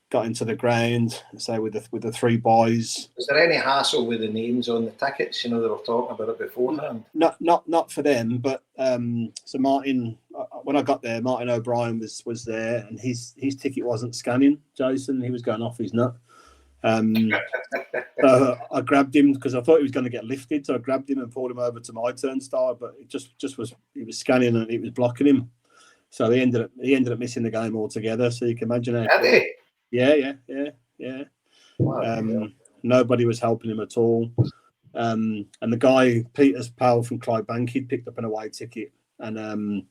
Got into the ground, say with the three boys. Was there any hassle with the names on the tickets? They were talking about it beforehand. Not for them, but so Martin, when I got there, Martin O'Brien was there, and his ticket wasn't scanning. Jason, he was going off his nut. So I grabbed him because I thought he was going to get lifted. So I grabbed him and pulled him over to my turnstile, but it just was, he was scanning and it was blocking him. So he ended up missing the game altogether. So you can imagine how. Yeah. Wow, nobody was helping him at all. And the guy, Peter's pal from Clydebank, he'd picked up an away ticket, and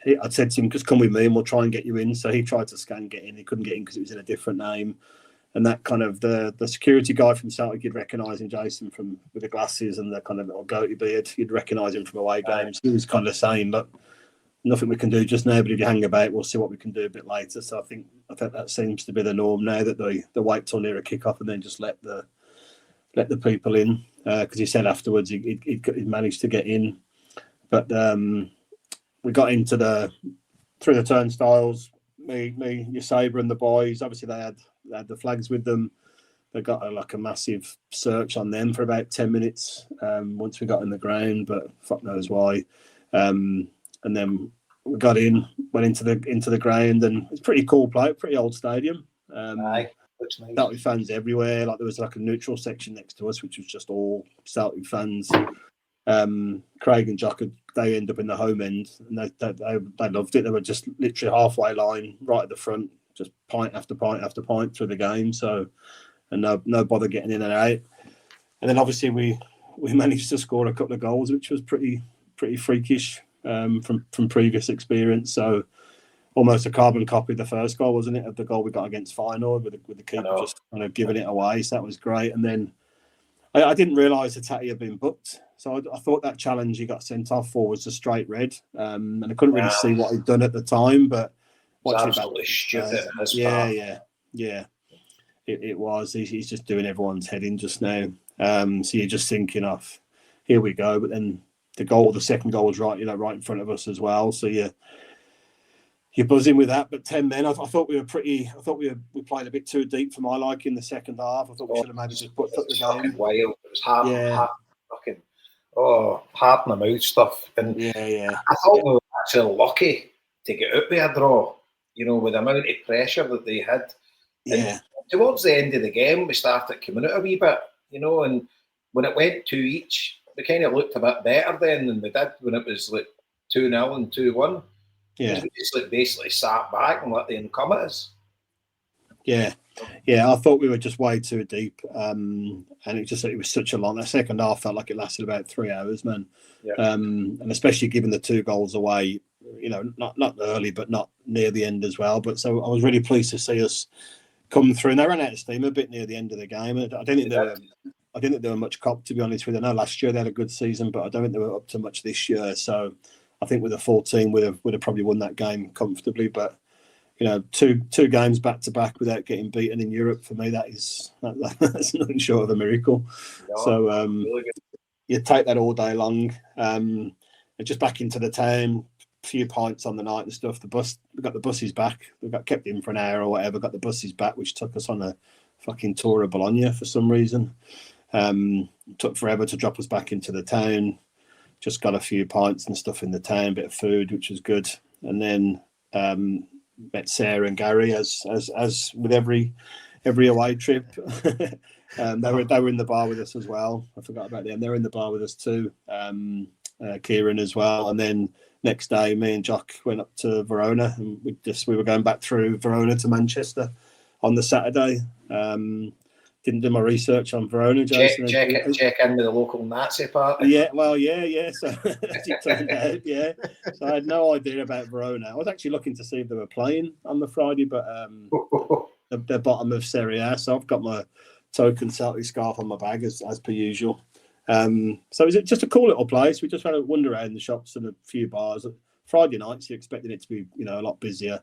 I'd said to him, just come with me and we'll try and get you in. So he tried to scan get in. He couldn't get in because it was in a different name. And that kind of the security guy from Celtic, you'd recognise him, Jason, from with the glasses and the kind of little goatee beard. You'd recognise him from away games. He was kind of saying, look, nothing we can do just now, but if you hang about, we'll see what we can do a bit later. So I think that seems to be the norm now, that they wait till near a kick-off and then just let the people in. Because he said afterwards he'd managed to get in. But we got into through the turnstiles, me, your Sabre and the boys. Obviously they had the flags with them. They got a massive search on them for about 10 minutes once we got in the ground, but fuck knows why. And then we got went into the ground, and it's pretty cool play, pretty old stadium. Looks nice. Celtic fans everywhere. Like there was a neutral section next to us, which was just all Celtic fans. Craig and Jock, they end up in the home end, and they loved it. They were just literally halfway line, right at the front, just pint after pint after pint through the game. So, and no bother getting in and out. And then obviously we managed to score a couple of goals, which was pretty freakish. From previous experience, so almost a carbon copy of the first goal, wasn't it, of the goal we got against Feyenoord with the keeper just kind of giving it away. So that was great. And then I didn't realise that Tatty had been booked, so I thought that challenge he got sent off for was a straight red, and I couldn't really see what he'd done at the time, but watching it back, stupid. Yeah, it was. He's just doing everyone's head in just now. So you're just thinking of, here we go, but then the second goal was right in front of us as well. So you're buzzing with that. But 10 men, I thought we played a bit too deep for my liking in the second half. I thought we should have maybe just put the game. Wild. It was half in the mouth stuff. And I thought we were actually lucky to get out with a draw. With the amount of pressure that they had. Yeah. And towards the end of the game, we started coming out a wee bit. And when it went 2 each, we kind of looked a bit better then than we did when it was 2-0 and 2-1. Yeah. We just basically sat back and let them come at us. Yeah. I thought we were just way too deep, and it was such a long. The second half felt like it lasted about 3 hours, man. Yeah. And especially given the 2 goals away, not early, but not near the end as well. But so I was really pleased to see us come through, and they ran out of steam a bit near the end of the game. I don't think they were much cop, to be honest with you. I know last year they had a good season, but I don't think they were up to much this year. So I think with a full team, we'd have probably won that game comfortably. But two games back to back without getting beaten in Europe, for me, that's nothing short of a miracle. Yeah, So really good. you take that all day long. And just back into the town, a few pints on the night and stuff. We got the buses back. We got kept in for an hour or whatever. Got the buses back, which took us on a fucking tour of Bologna for some reason. Took forever to drop us back into the town. Just got a few pints and stuff in the town, bit of food, which was good. And then met Sarah and Gary as with every away trip. They were in the bar with us as well. I forgot about them. They were in the bar with us too. Kieran as well. And then next day, me and Jock went up to Verona, and we were going back through Verona to Manchester on the Saturday. Didn't do my research on Verona, Jason. Check in with the local Nazi party. Yeah. So as it turned out, yeah. So I had no idea about Verona. I was actually looking to see if they were playing on the Friday, but the bottom of Serie A. So I've got my token Celtic scarf on my bag as per usual. So is it just a cool little place? We just had to wander around the shops and a few bars. Friday nights, you're expecting it to be, a lot busier. A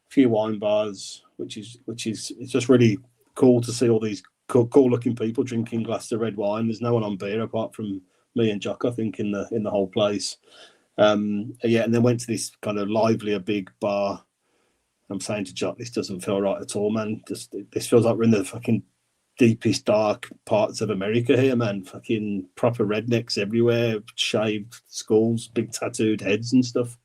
few wine bars, which is it's just really cool to see all these cool looking people drinking glasses of red wine. There's no one on beer apart from me and Jock, I think, in the whole place. And then went to this kind of livelier big bar. I'm saying to Jock, this doesn't feel right at all, man. This feels like we're in the fucking deepest dark parts of America here, man. Fucking proper rednecks everywhere, shaved skulls, big tattooed heads and stuff.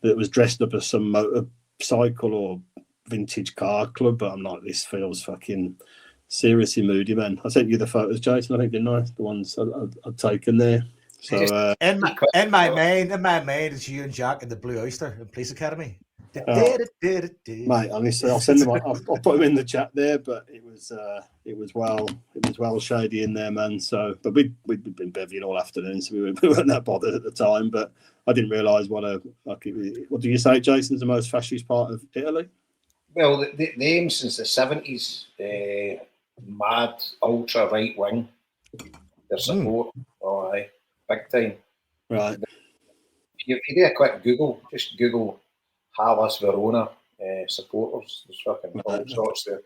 That was dressed up as some motorcycle or vintage car club, but I'm like, this feels fucking seriously moody, man. I sent you the photos, Jason, I think, didn't I? The ones I'd taken there. So in my mind, it's you and Jack in the Blue Oyster in Police Academy. Mate, honestly, I'll send them. I'll put them in the chat there. But it was well shady in there, man. So, but we'd been bevying all afternoon, so we weren't that bothered at the time. But I didn't realise what do you say, Jason's the most fascist part of Italy? Well, the aim since the 70s, mad ultra right wing, their support, all right, big time. Right. If you do a quick Google, just Google Hellas Verona supporters. There's fucking all sorts there.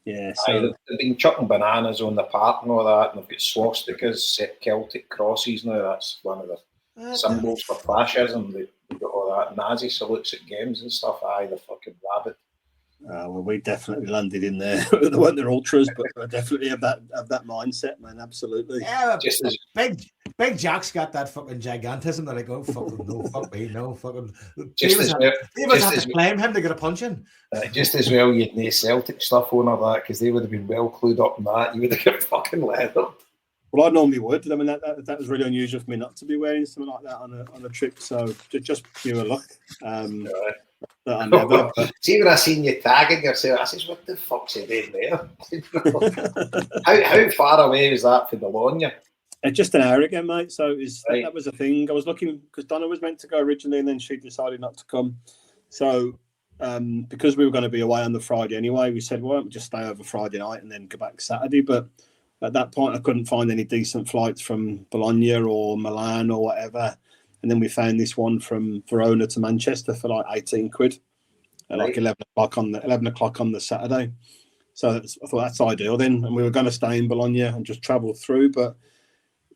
They've been chucking bananas on the park and all that, and they've got swastikas, Celtic crosses now. That's one of the symbols for fascism. They've got all that Nazi salutes at games and stuff. Aye, they're fucking rabid. Well, we definitely landed in there. They weren't their ultras, but we're definitely of that mindset, man. Absolutely. Yeah, just as Big Jack's got that fucking gigantism that I go, fucking no, fuck me, no, fucking. Davis have to claim him to get a punch in. Just as well, you'd no Celtic stuff on or that, because they would have been well clued up in that. You would have got fucking leathered. Well, I normally would. I mean, that was really unusual for me not to be wearing something like that on a trip. So just pure luck. That I never. See, when I seen you tagging yourself, I says, "What the fuck's he doing there?" how far away was that from Bologna? Just an hour ago, mate. So that was a thing. I was looking because Donna was meant to go originally, and then she decided not to come. So because we were going to be away on the Friday anyway, we said, "Well, why don't we just stay over Friday night and then go back Saturday?" But at that point, I couldn't find any decent flights from Bologna or Milan or whatever. And then we found this one from Verona to Manchester for like 18 quid at like 11 o'clock on the Saturday. So I thought that's ideal then. And we were going to stay in Bologna and just travel through, but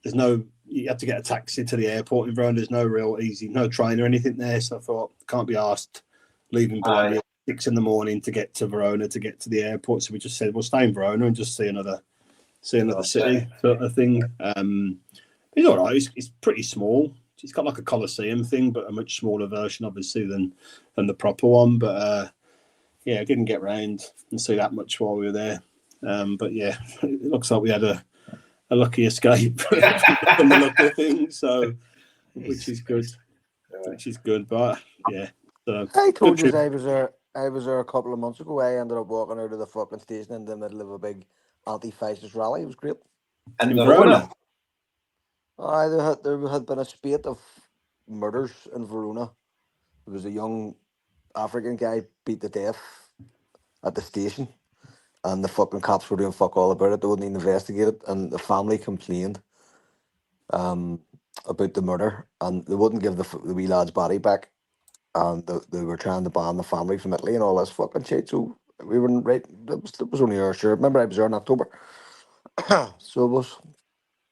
you had to get a taxi to the airport in Verona. There's no train or anything there. So I thought, can't be asked leaving Bologna at 6 a.m. to get to Verona to get to the airport. So we just said, we'll stay in Verona and just see another city sort of thing. It's all right. It's pretty small. It's got like a Colosseum thing, but a much smaller version, obviously, than the proper one. But I didn't get round and see that much while we were there. But yeah, it looks like we had a lucky escape from the look of things. So, which is good. But yeah, so I told you I was there a couple of months ago. I ended up walking out of the fucking station in the middle of a big anti-fascist rally. It was great. And Verona. There had been a spate of murders in Verona. There was a young African guy beat to death at the station, and the fucking cops were doing fuck all about it. They wouldn't even investigate it, and the family complained about the murder, and they wouldn't give the wee lad's body back. and they were trying to ban the family from Italy and all this fucking shit. So we were right. It was only our sure. Remember, I was there in October, so it was.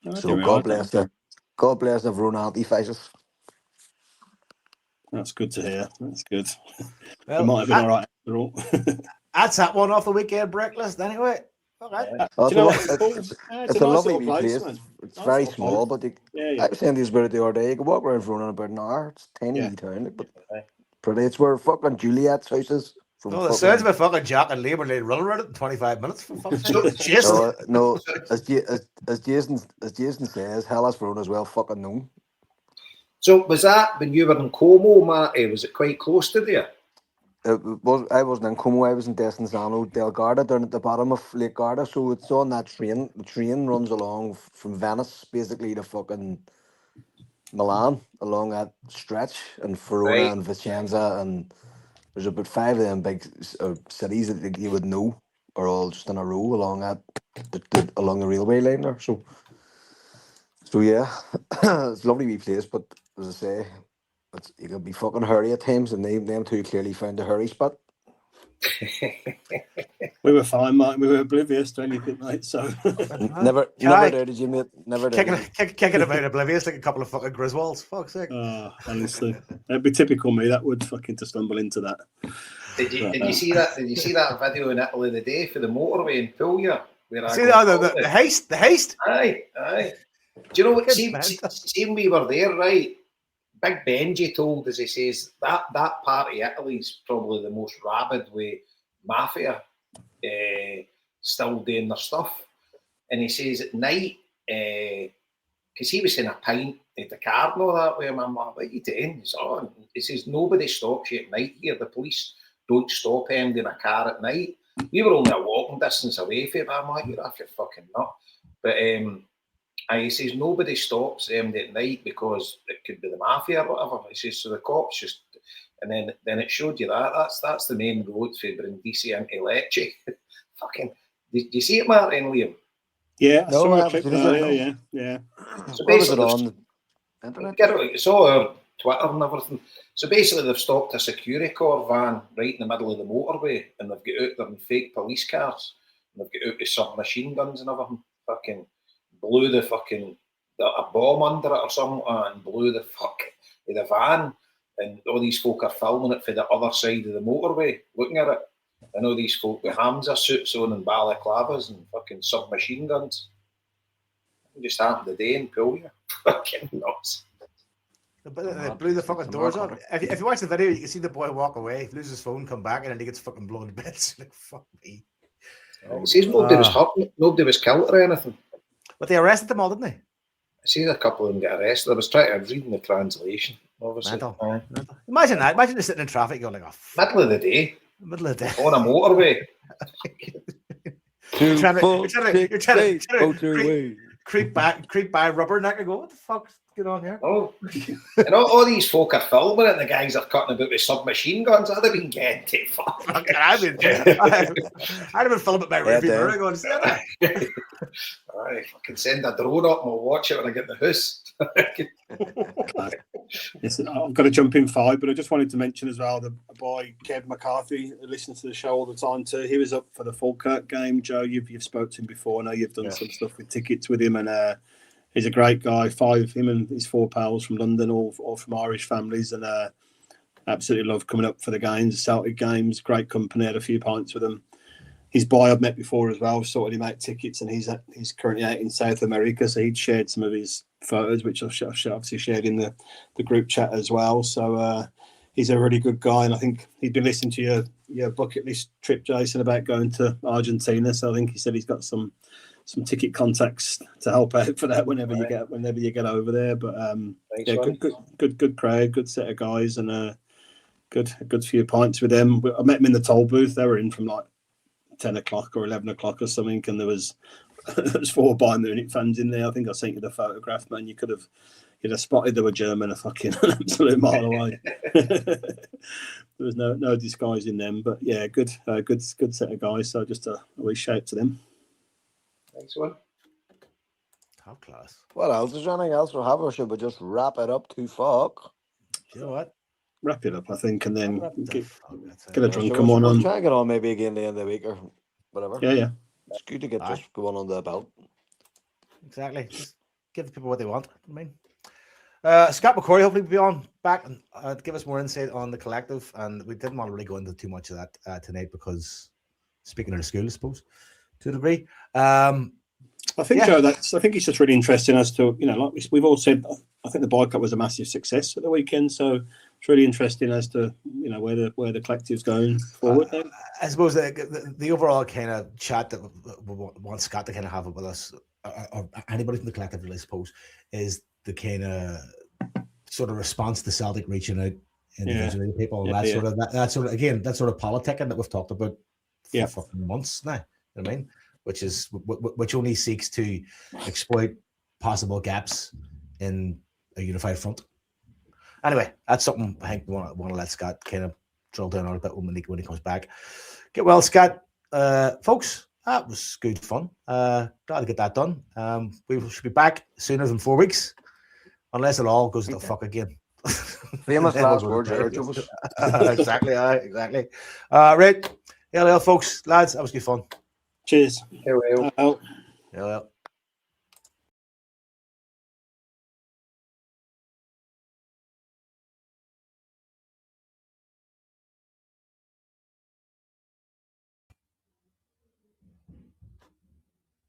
I So didn't realise that. God bless everyone anti-fascists. That's good to hear. That's good. Well, It might have been all right after all. that's that one off the weekend breakfast anyway. Okay. Oh, Do you know what? it's It's a a nice lovely little wee place, place. man. It's Nice very little small, place. but Yeah. I was saying this about it the other day. You can walk around for in about an hour. It's a tiny Yeah. wee town, like, but pretty. It's where fucking Juliet's house is. From Oh, the sounds fucking, of a fucking Jack and Liam and run around it in 25 minutes for fuck's sake. So, Jason. no, as Jason says, Hellas Verona is well fucking known. so was that when you were in Como, Marty? Was it quite close to there? I wasn't in Como. I was in Desenzano del Garda, down at the bottom of Lake Garda. So it's on that train. The train runs along from Venice, basically, to fucking Milan, along that stretch, and Verona Right. and Vicenza, and there's about 5 of them big cities that you would know are all just in a row along along the railway line there. So yeah, it's a lovely wee place, but as I say, you can be fucking hurry at times, and them two clearly found a hurry spot. We were fine, Mike. We were oblivious to anything, mate. So Never doubted you, mate. Never doubted you. Kicking about oblivious like a couple of fucking Griswolds. Fuck's sake. honestly, it'd be typical me. That would fucking to stumble into that. Did you see that? Did you see that video in Italy the day for the motorway in Puglia? Where See the haste? The haste? Aye. Do you know what? See, when we were there, right? Big Benji told us, he says that part of Italy's probably the most rabid with mafia still doing their stuff. And he says at night, because he was in a pint at the car and all that way, I'm like, what are you doing? He says, nobody stops you at night here. The police don't stop him in a car at night. We were only a walking distance away from it. I'm like, you're off your fucking nut. But he says nobody stops them at night because it could be the mafia or whatever. He says, so the cops just, and then it showed you that's the main road for Brindisi into Lecce. Fucking, did you see it, Marty and Liam? Yeah, I No, saw I a haven't clip seen it earlier. yet, Yeah. So Where was it basically, on? Internet? it's all our Twitter and everything. So basically, they've stopped a Security Corps van right in the middle of the motorway, and they've got out there in fake police cars, and they've got out with submachine guns and everything. Fucking blew a bomb under it or something, and blew the van. And all these folk are filming it for the other side of the motorway, looking at it. And all these folk with Hamza suits on and balaclavas and fucking submachine guns. It just happened today in Puglia. Fucking nuts. They blew the fucking doors off. If you watch the video, you can see the boy walk away, lose his phone, come back, and then he gets fucking blown to bits. Like, fuck me. It says nobody was hurt, nobody was killed or anything. But they arrested them all, didn't they? I see a couple of them get arrested. I was reading the translation, obviously. Mental. Imagine that. Imagine just sitting in traffic going like, oh, middle of the day. Middle of the day. On a motorway. You're trying to creep by rubberneck and go, what the fuck's going on here? Oh, and all these folk are filming it, and the guys are cutting about with submachine guns. I'd have been getting it. I'd have been filming it by rearview mirror going, see that? I fucking send a drone up and I'll watch it when I get in the house. Listen, I've got to jump in 5, but I just wanted to mention as well the boy Kev McCarthy, who listens to the show all the time too. He was up for the Falkirk game. Joe, you've spoke to him before. I know you've done some stuff with tickets with him, and he's a great guy. Him and his 4 pals from London, all from Irish families, and absolutely love coming up for the games, the Celtic games. Great company. Had a few pints with them. His boy I've met before as well, sorted him out tickets, and he's currently out in South America, so he'd shared some of his photos, which I've obviously shared in the group chat as well. So he's a really good guy, and I think he'd been listening to your bucket list trip, Jason, about going to Argentina. So I think he said he's got some ticket contacts to help out for that whenever you get over there. But good crowd, good set of guys, and a good few pints with them. I met them in the toll booth. They were in from like 10 o'clock or 11 o'clock or something, and there was 4 Bayern Munich fans in there. I think I sent you the photograph, man. You'd have spotted they were German a fucking an absolute mile away. There was no disguising them, but yeah, good set of guys. So just a wee shout to them. Thanks, one. Top class. What else? Is there anything else we have, or should we just wrap it up to fuck? You know what? wrap it up, I think, and then get a Yeah, drunken one we'll on. try and get on maybe again at the end of the week or whatever. Yeah. It's good to get Aye. just one under the belt. Exactly. Just give the people what they want. I mean, Scott McCrory hopefully will be on back and give us more insight on the collective. And we didn't want to really go into too much of that tonight because speaking of the school, I suppose, to a degree. I think, Joe, I think it's just really interesting as to, like we've all said, I think the boycott was a massive success at the weekend. So it's really interesting as to, where the collective's going forward. I suppose the overall kind of chat that we want Scott to kind of have with us, or anybody from the collective, really, I suppose, is the kind of sort of response to Celtic reaching out individually to people. That sort of politicking that we've talked about for fucking months now. You know what I mean? Which only seeks to exploit possible gaps in a unified front. Anyway, that's something I think we want to let Scott kind of drill down on a bit when he comes back. Get well, Scott. Folks, that was good fun. Glad to get that done. We should be back sooner than 4 weeks, unless it all goes to the fuck again. Famous last words, Exactly. Right. Yeah, folks, lads, that was good fun. Cheers. Farewell.